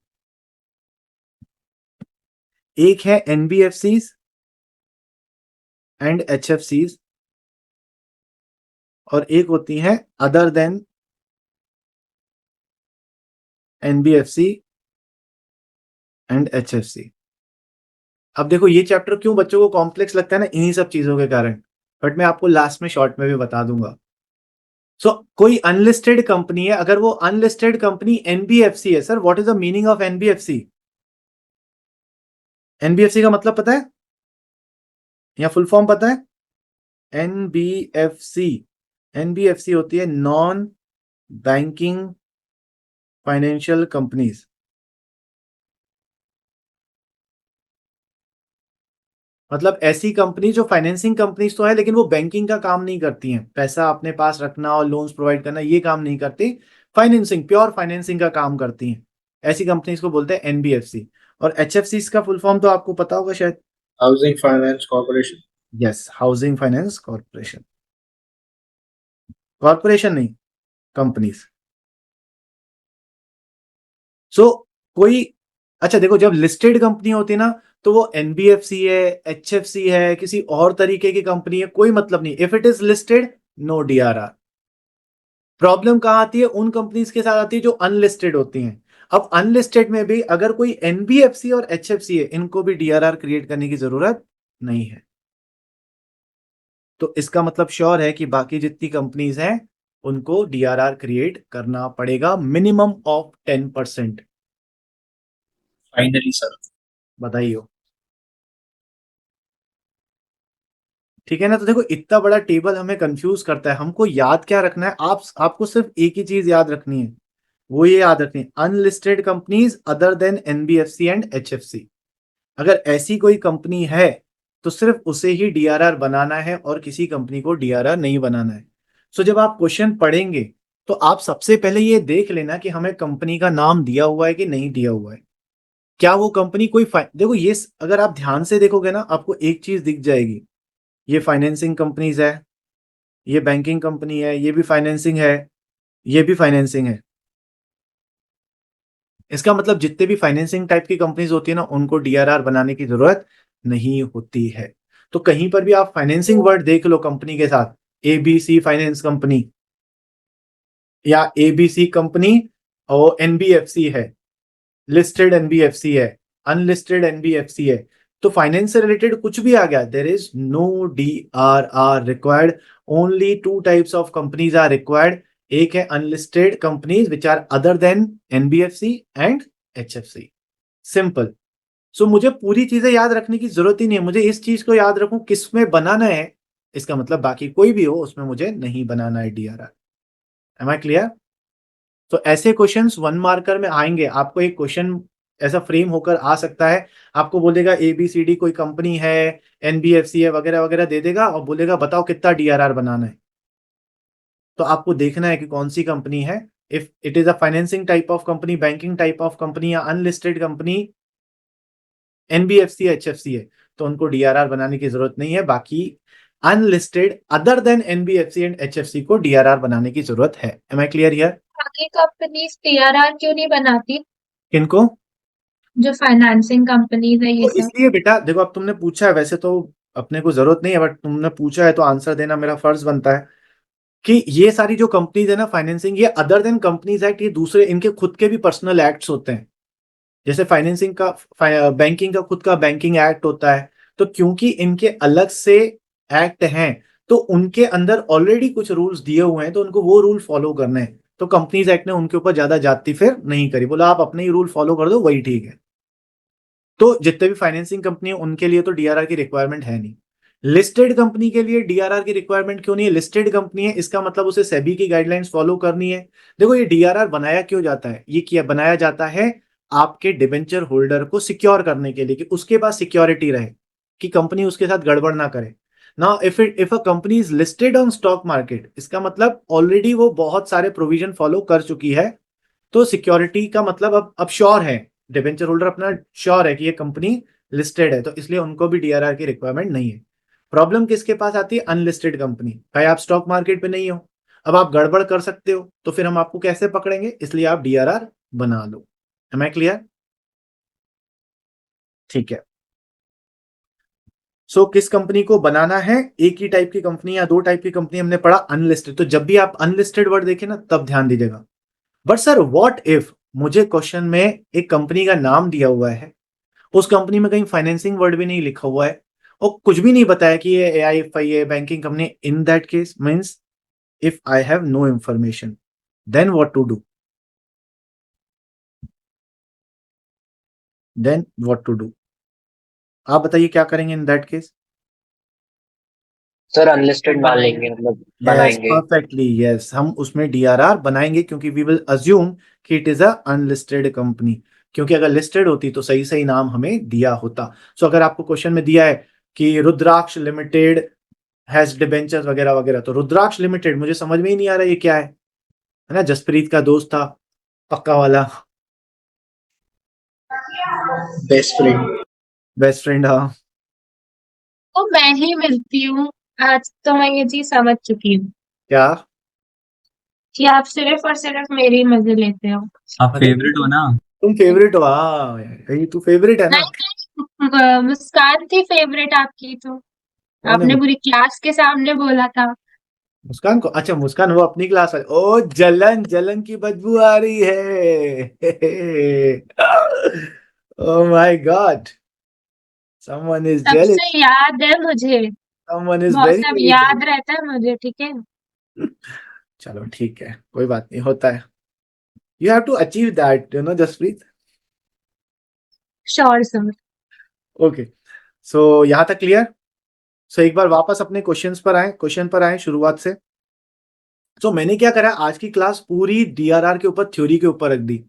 एक है NBFCs एंड HFCs, और एक होती है other than NBFC and HFC। अब देखो ये चैप्टर क्यों बच्चों को कॉम्प्लेक्स लगता है ना, इन्हीं सब चीजों के कारण, बट मैं आपको लास्ट में शॉर्ट में भी बता दूंगा। सो कोई अनलिस्टेड कंपनी है, अगर वो अनलिस्टेड कंपनी NBFC है, sir what is the meaning of NBFC? NBFC का मतलब पता है या फुल फॉर्म पता है? NBFC होती है नॉन बैंकिंग फाइनेंशियल कंपनीज। मतलब ऐसी कंपनी जो फाइनेंसिंग कंपनीज तो है लेकिन वो बैंकिंग का काम नहीं करती हैं, पैसा अपने पास रखना और लोन्स प्रोवाइड करना ये काम नहीं करती, फाइनेंसिंग, प्योर फाइनेंसिंग का काम करती हैं। ऐसी कंपनीज को बोलते हैं NBFC। और HFC का फुल फॉर्म तो आपको पता होगा शायद। Housing finance corporation. Yes, housing finance corporation. Corporation नहीं, कंपनीज। सो कोई, अच्छा देखो, जब लिस्टेड कंपनी होती है ना तो वो NBFC है, HFC है, किसी और तरीके की कंपनी है, कोई मतलब नहीं। If it is listed, no DRR। Problem कहां आती है? उन कंपनीज के साथ आती है जो अनलिस्टेड होती हैं। अब अनलिस्टेड में भी अगर कोई NBFC और HFC है, इनको भी DRR क्रिएट करने की जरूरत नहीं है। तो इसका मतलब श्योर है कि बाकी जितनी कंपनीज हैं उनको DRR क्रिएट करना पड़ेगा, मिनिमम ऑफ 10%। Finally sir. बताइए। ठीक है ना? तो देखो इतना बड़ा टेबल हमें कंफ्यूज करता है, हमको याद क्या रखना है? आपको सिर्फ एक ही चीज याद रखनी है, वो ये याद रखनी है, unlisted companies other than NBFC and HFC। अगर ऐसी कोई कंपनी है तो सिर्फ उसे ही DRR बनाना है और किसी कंपनी को DRR नहीं बनाना है। सो जब आप क्वेश्चन पढ़ेंगे तो आप सबसे पहले ये देख लेना कि हमें कंपनी का नाम दिया हुआ है कि नहीं दिया हुआ है। क्या वो कंपनी कोई देखो ये अगर आप ध्यान से देखोगे ना आपको एक चीज दिख जाएगी, ये फाइनेंसिंग कंपनीज है, ये बैंकिंग कंपनी है, ये भी फाइनेंसिंग है, ये भी फाइनेंसिंग है। इसका मतलब जितने भी फाइनेंसिंग टाइप की कंपनीज होती है ना उनको DRR बनाने की जरूरत नहीं होती है। तो कहीं पर भी आप फाइनेंसिंग वर्ड देख लो कंपनी के साथ, ABC फाइनेंस कंपनी या ABC कंपनी, और NBFC है, लिस्टेड NBFC है, अनलिस्टेड NBFC है, तो फाइनेंस से रिलेटेड कुछ भी आ गया, there is no DRR required. Only two types of companies are required. एक है unlisted companies which are other than NBFC and HFC। Simple. So मुझे पूरी चीजें याद रखने की जरूरत ही नहीं है, मुझे इस चीज को याद रखूं किसमें बनाना है, इसका मतलब बाकी कोई भी हो उसमें मुझे नहीं बनाना है DRR। M I clear? तो ऐसे क्वेश्चंस 1 मार्कर में आएंगे। आपको एक क्वेश्चन ऐसा फ्रेम होकर आ सकता है, आपको बोलेगा ABCD कोई कंपनी है, NBFC है, वगैरह वगैरह दे देगा और बोलेगा बताओ कितना DRR बनाना है। तो आपको देखना है कि कौन सी कंपनी है। If it is a financing type of company, banking type of company या अनलिस्टेड कंपनी, NBFC HFC है, तो उनको DRR बनाने की जरूरत नहीं है। बाकी unlisted other than NBFC and HFC को DRR बनाने की जरूरत है। Am I clear here? बाकी कंपनीज DRR क्यों नहीं बनाती? किनको? जो फाइनेंसिंग कंपनीज है ये तो सब। इसलिए बेटा देखो, अब तुमने पूछा है, वैसे तो अपने को जरूरत नहीं है बट तुमने पूछा है तो आंसर देना मेरा फर्ज बनता है कि ये सारी जो कंपनीज है ना फाइनेंसिंग, ये अदर देन कंपनीज एक्ट, ये दूसरे इनके खुद के भी पर्सनल एक्ट्स होते हैं। जैसे फाइनेंसिंग का, बैंकिंग का खुद का बैंकिंग एक्ट होता है। तो क्योंकि इनके अलग से एक्ट हैं तो उनके अंदर ऑलरेडी कुछ रूल्स दिए हुए हैं, तो उनको वो रूल फॉलो करने हैं। तो कंपनीज एक्ट ने उनके ऊपर ज्यादा जाती फिर नहीं करी, बोला आप अपने ही रूल फॉलो कर दो वही ठीक है। तो जितने भी फाइनेंसिंग कंपनी है उनके लिए तो DRR की रिक्वायरमेंट है नहीं। लिस्टेड कंपनी के लिए DRR की रिक्वायरमेंट क्यों नहीं है? लिस्टेड कंपनी है, इसका मतलब उसे सेबी की गाइडलाइंस फॉलो करनी है। देखो ये DRR बनाया क्यों जाता है? ये किया बनाया जाता है आपके डिबेंचर होल्डर को सिक्योर करने के लिए, कि उसके पास सिक्योरिटी रहे, कि कंपनी उसके साथ गड़बड़ ना करे। Now if a company is listed on stock market, इसका मतलब ऑलरेडी वो बहुत सारे प्रोविजन फॉलो कर चुकी है। तो सिक्योरिटी का मतलब अब श्योर है, डिबेंचर होल्डर अपना श्योर है कि ये कंपनी लिस्टेड है, तो इसलिए उनको भी DRR की रिक्वायरमेंट नहीं है। प्रॉब्लम किसके पास आती है? Unlisted company. भाई आप स्टॉक मार्केट पे नहीं हो, अब आप गड़बड़ कर सकते हो, तो फिर हम आपको कैसे पकड़ेंगे? इसलिए आप DRR बना लो। M I clear? ठीक है। सो किस कंपनी को बनाना है? एक ही टाइप की कंपनी या दो टाइप की कंपनी हमने पढ़ा, अनलिस्टेड। तो जब भी आप अनलिस्टेड वर्ड देखें ना तब ध्यान दीजिएगा। बट सर व्हाट इफ मुझे क्वेश्चन में एक कंपनी का नाम दिया हुआ है, उस कंपनी में कहीं फाइनेंसिंग वर्ड भी नहीं लिखा हुआ है और कुछ भी नहीं बताया कि ये AIFI है, banking company. In that case means if I have no information, then what to do? Then what to do? आप बताइए क्या करेंगे in that case? Sir unlisted मान लेंगे, मतलब यस, बनाएंगे। परफेक्टली, यस, हम उसमें DRR बनाएंगे क्योंकि वी विल अज्यूम कि it is a unlisted company, क्योंकि अगर लिस्टेड होती तो सही सही नाम हमें दिया होता। सो अगर आपको क्वेश्चन में दिया है कि रुद्राक्ष लिमिटेड हैज डिबेंचर्स वगैरह वगैरह, तो रुद्राक्ष लिमिटेड मुझे समझ में ही नहीं आ रहा ये क्या है ना? जसप्रीत का दोस्त था पक्का वाला, बेस्ट फ्रेंड। बेस्ट फ्रेंड, हाँ। तो मैं ही मिलती हूँ। आज तो मैं ये चीज समझ चुकी हूँ क्या? कि आप सिर्फ और सिर्फ मेरे ही मजे लेते हो। आप अरे फेवरेट हो ना। तुम फेवरेट हो, हाँ, कहीं तू फेवरेट है ना? नहीं नहीं, मुस्कान थी फेवरेट आपकी तो। कौन है आपने पूरी क्लास के सामने बोला था। मुस्कान को? अच्छा, मुस्कान वो अपनी क्लास वाली। ओ, जलन जलन की बदबू आ रही है। Oh my God, someone is तब से जेलस, याद है मुझे। समवन इज बहुत वेरी सब वेरी याद जेलस। रहता है मुझे, ठीक है। चलो ठीक है, कोई बात नहीं, होता है। You have to achieve that, Jaspreet. Sure sir. Okay, so यहां तक क्लियर। सो एक बार वापस अपने क्वेश्चन पर आए शुरुआत से। तो मैंने क्या करा, आज की क्लास पूरी DRR के ऊपर, थ्योरी के ऊपर रख दी।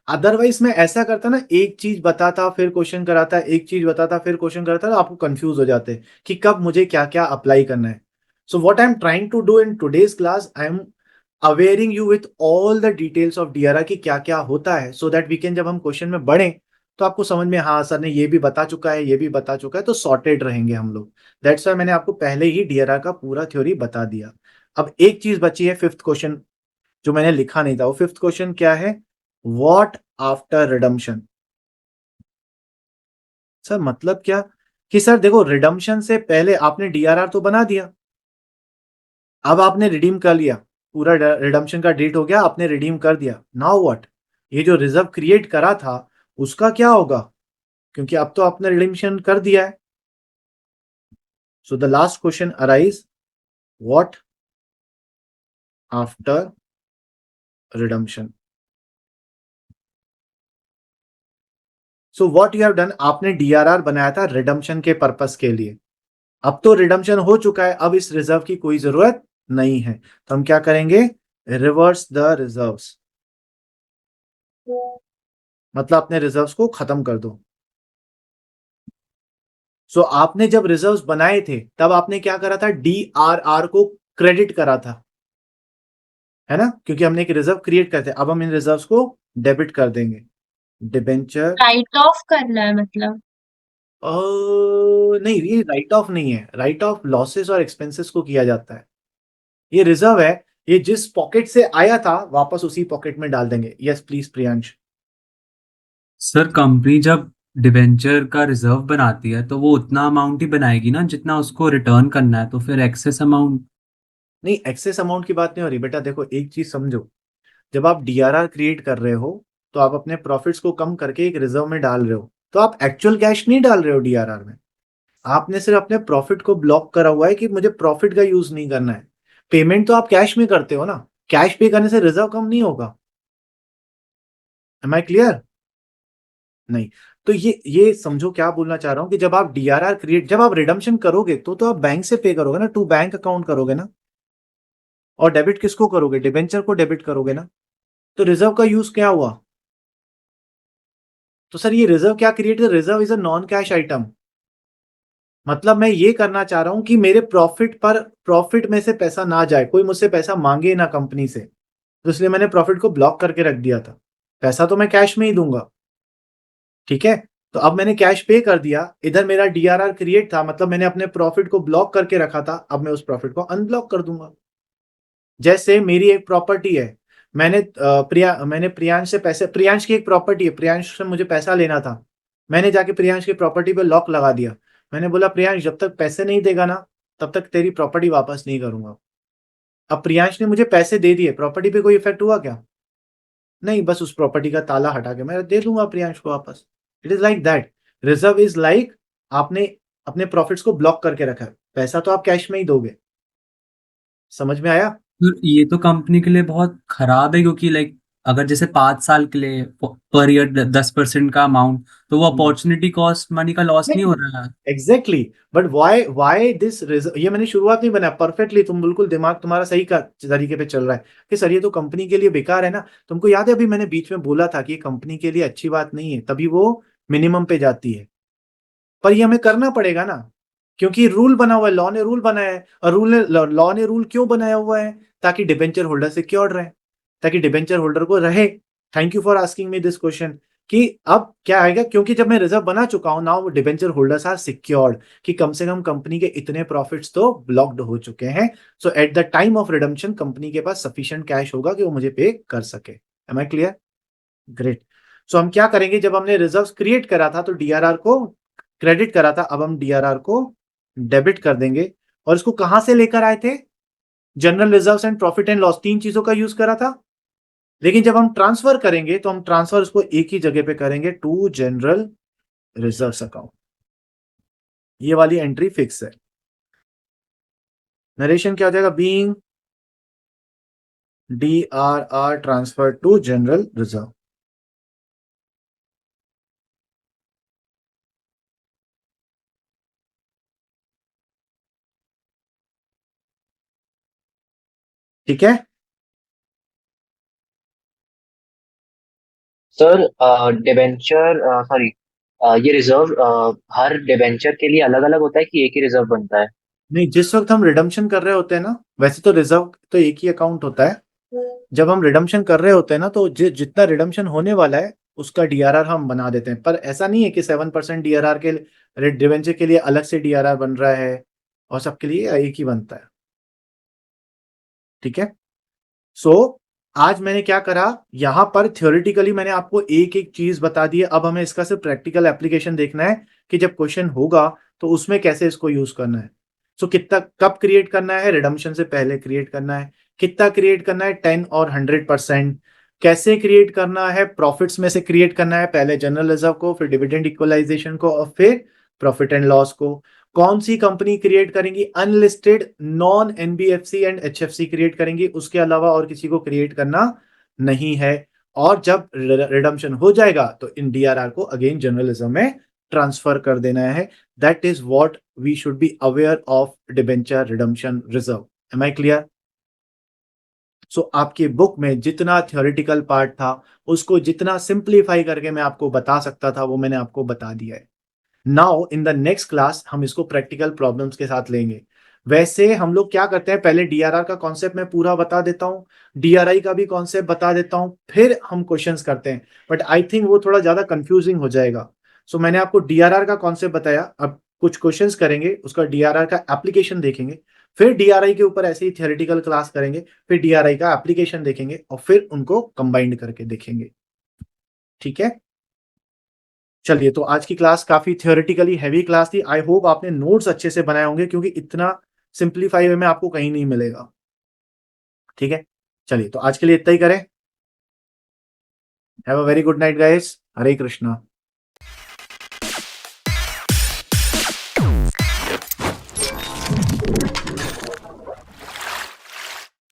अदरवाइज मैं ऐसा करता ना, एक चीज बताता फिर क्वेश्चन कराता, एक चीज बताता फिर क्वेश्चन कराता, तो आपको कंफ्यूज हो जाते कि कब मुझे क्या क्या अप्लाई करना है। So what I am trying to do in today's class, I am awaring you with all the details of DRR की क्या क्या होता है, सो दैट वी कैन, जब हम क्वेश्चन में बढ़े तो आपको समझ में, हाँ सर ने ये भी बता चुका है, ये भी बता चुका है, तो सॉर्टेड रहेंगे हम लोग। दैट्स वाई मैंने आपको पहले ही DRR का पूरा थ्योरी बता दिया। अब एक चीज बची है, फिफ्थ क्वेश्चन, जो मैंने लिखा नहीं था। वो फिफ्थ क्वेश्चन क्या है? What after redemption? सर मतलब क्या? कि सर देखो, रिडम्पशन से पहले आपने DRR तो बना दिया, अब आपने रिडीम कर लिया, पूरा रिडम्पशन का डेट हो गया, आपने रिडीम कर दिया। Now what? ये जो रिजर्व क्रिएट करा था उसका क्या होगा? क्योंकि अब तो आपने रिडीम्पशन कर दिया है। So the last question arise, what after redemption? So what you have done, आपने DRR बनाया था रिडम्पशन के पर्पस के लिए। अब तो रिडम्पशन हो चुका है, अब इस रिजर्व की कोई जरूरत नहीं है, तो हम क्या करेंगे? रिवर्स द रिजर्व्स, मतलब अपने रिजर्व्स को खत्म कर दो। सो आपने जब रिजर्व्स बनाए थे तब आपने क्या करा था? DRR को क्रेडिट करा था, है ना? क्योंकि हमने एक रिजर्व क्रिएट करते, अब हम इन रिजर्व्स को डेबिट कर देंगे। डिबेंचर, राइट ऑफ करना है मतलब। नहीं, ये राइट ऑफ नहीं है, राइट ऑफ लॉसेस और एक्सपेंसेस को किया जाता है। ये रिजर्व है, ये जिस पॉकेट से आया था वापस उसी पॉकेट में डाल देंगे। Yes please Priyansh. Sir company जब डिवेंचर का रिजर्व बनाती है तो वो उतना अमाउंट ही बनाएगी ना जितना उसको रिटर्न करना है, तो फिर एक्सेस अमाउंट। नहीं, एक्सेस अमाउंट की बात नहीं हो रही बेटा। देखो एक चीज समझो, जब आप DRR क्रिएट कर रहे हो तो आप अपने प्रॉफिट्स को कम करके एक रिजर्व में डाल रहे हो, तो आप एक्चुअल कैश नहीं डाल रहे हो DRR में। आपने सिर्फ अपने प्रॉफिट को ब्लॉक करा हुआ है कि मुझे प्रॉफिट का यूज नहीं करना है। पेमेंट तो आप कैश में करते हो ना, कैश पे करने से रिजर्व कम नहीं होगा। Am I clear? नहीं, तो ये समझो क्या बोलना चाह रहा हूं, कि जब आप DRR क्रिएट, जब आप रिडम्पशन करोगे तो आप बैंक से पे करोगे ना, टू बैंक अकाउंट करोगे ना, और डेबिट किसको करोगे? डिबेंचर को डेबिट करोगे ना। तो रिजर्व का यूज क्या हुआ? तो सर ये रिजर्व क्या क्रिएट है? Reserve is a non cash item. मतलब मैं ये करना चाह रहा हूं कि मेरे प्रॉफिट में से पैसा ना जाए, कोई मुझसे पैसा मांगे ना कंपनी से, तो इसलिए मैंने प्रॉफिट को ब्लॉक करके रख दिया था। पैसा तो मैं कैश में ही दूंगा, ठीक है? तो अब मैंने कैश पे कर दिया, इधर मेरा DRR क्रिएट था, मतलब मैंने अपने प्रॉफिट को ब्लॉक करके रखा था, अब मैं उस प्रॉफिट को अनब्लॉक कर दूंगा। जैसे मेरी एक प्रॉपर्टी है, मैंने प्रियांश की एक प्रॉपर्टी है, प्रियांश से मुझे पैसा लेना था, मैंने जाके प्रियांश की प्रॉपर्टी पे लॉक लगा दिया। मैंने बोला प्रियांश जब तक पैसे नहीं देगा ना तब तक तेरी प्रॉपर्टी वापस नहीं करूंगा। अब प्रियांश ने मुझे पैसे दे दिए, प्रॉपर्टी पे कोई इफेक्ट हुआ क्या? नहीं, बस उस प्रॉपर्टी का ताला हटा के मैं दे दूंगा प्रियांश को वापस। It is like that. Reserve is like आपने अपने प्रॉफिट्स को ब्लॉक करके रखा है, पैसा तो आप कैश में ही दोगे। समझ में आया? तो ये तो कंपनी के लिए बहुत खराब है, क्योंकि लाइक अगर जैसे 5 साल के लिए पर ईयर 10% का अमाउंट, तो वो अपॉर्चुनिटी कॉस्ट मनी का लॉस नहीं हो रहा है। एग्जैक्टली, बट वाई दिस ये मैंने शुरुआत नहीं बनाया, परफेक्टली तुम बिल्कुल दिमाग तुम्हारा सही का तरीके पे चल रहा है कि सर ये तो कंपनी के लिए बेकार है ना। तुमको याद है अभी मैंने बीच में बोला था कि ये कंपनी के लिए अच्छी बात नहीं है, तभी वो मिनिमम पे जाती है। पर ये हमें करना पड़ेगा ना, क्योंकि रूल बना हुआ है, लॉ ने रूल बनाया है। और लॉ ने रूल क्यों बनाया हुआ है? ताकि डिबेंचर होल्डर सिक्योर्ड रहे, ताकि डिबेंचर होल्डर को रहे। Thank you for asking me this question कि अब क्या आएगा, क्योंकि जब मैं रिजर्व बना चुका हूं now debenture holders are secured कि कम से कम कंपनी के इतने प्रॉफिट्स तो ब्लॉक्ड हो चुके हैं। So at the time of redemption company के पास सफिशिएंट कैश होगा कि वो मुझे पे कर सके। Am I clear? Great. So हम क्या करेंगे, जब हमने रिजर्व्स क्रिएट करा था तो डीआरआर को क्रेडिट करा था, अब हम डीआरआर को डेबिट कर देंगे। और इसको कहां से लेकर आए थे? General reserves and profit and loss, तीन चीजों का यूज करा था। लेकिन जब हम ट्रांसफर करेंगे तो हम ट्रांसफर उसको एक ही जगह पे करेंगे, टू जनरल रिजर्व्स अकाउंट। ये वाली एंट्री फिक्स है। नरेशन क्या हो जाएगा? Being DRR transfer to general reserve. ठीक है। सर डिबेंचर सॉरी ये रिजर्व हर डिबेंचर के लिए अलग अलग होता है कि एक ही रिजर्व बनता है? नहीं, जिस वक्त हम रिडम्पशन कर रहे होते हैं ना, वैसे तो रिजर्व तो एक ही अकाउंट होता है। जब हम रिडम्पशन कर रहे होते हैं ना, तो जितना रिडम्पशन होने वाला है उसका डीआरआर हम बना देते हैं। पर ऐसा नहीं है कि 7% डीआरआर के डिवेंचर के लिए अलग से डीआरआर बन रहा है और सबके लिए एक ही बनता है। ठीक है। सो आज मैंने क्या करा, यहां पर थ्योरेटिकली मैंने आपको एक एक चीज बता दी है। अब हमें इसका सिर्फ प्रैक्टिकल एप्लीकेशन देखना है कि जब क्वेश्चन होगा तो उसमें कैसे इसको यूज करना है। सो कितना कब क्रिएट करना है? रिडम्पशन से पहले क्रिएट करना है। कितना क्रिएट करना है? 10 और 100%। कैसे क्रिएट करना है? प्रॉफिट्स में से क्रिएट करना है, पहले जनरल रिजर्व को, फिर डिविडेंड इक्वलाइजेशन को, और फिर प्रॉफिट एंड लॉस को। कौन सी कंपनी क्रिएट करेंगी? Unlisted non NBFC and HFC create करेंगी, उसके अलावा और किसी को क्रिएट करना नहीं है। और जब रिडम्पशन हो जाएगा तो इन डीआरआर को अगेन जर्नलिज्म में ट्रांसफर कर देना है। That is what we should be aware of debenture redemption reserve. Am I clear? So आपकी बुक में जितना थ्योरेटिकल पार्ट था उसको जितना सिंप्लीफाई करके मैं आपको बता सकता था वो मैंने आपको बता दिया है। Now in the next class हम इसको प्रैक्टिकल प्रॉब्लम्स के साथ लेंगे। वैसे हम लोग क्या करते हैं, पहले डीआरआर का कॉन्सेप्ट मैं पूरा बता देता हूं, डीआरआई का भी कॉन्सेप्ट बता देता हूं, फिर हम क्वेश्चंस करते हैं। बट आई थिंक वो थोड़ा ज्यादा कंफ्यूजिंग हो जाएगा। सो मैंने आपको डीआरआर का कॉन्सेप्ट बताया, अब कुछ क्वेश्चंस करेंगे, उसका डीआरआर का एप्लीकेशन देखेंगे, फिर डीआरआई के ऊपर ऐसे ही थियोरेटिकल क्लास करेंगे, फिर डीआरआई का एप्लीकेशन देखेंगे और फिर उनको कंबाइंड करके देखेंगे। ठीक है। चलिए, तो आज की क्लास काफी थियोरेटिकली हैवी क्लास थी। आई होप आपने नोट्स अच्छे से बनाए होंगे, क्योंकि इतना सिंप्लीफाई वे में आपको कहीं नहीं मिलेगा। ठीक है। चलिए, तो आज के लिए इतना ही करें। Have a very good night guys. Hare Krishna.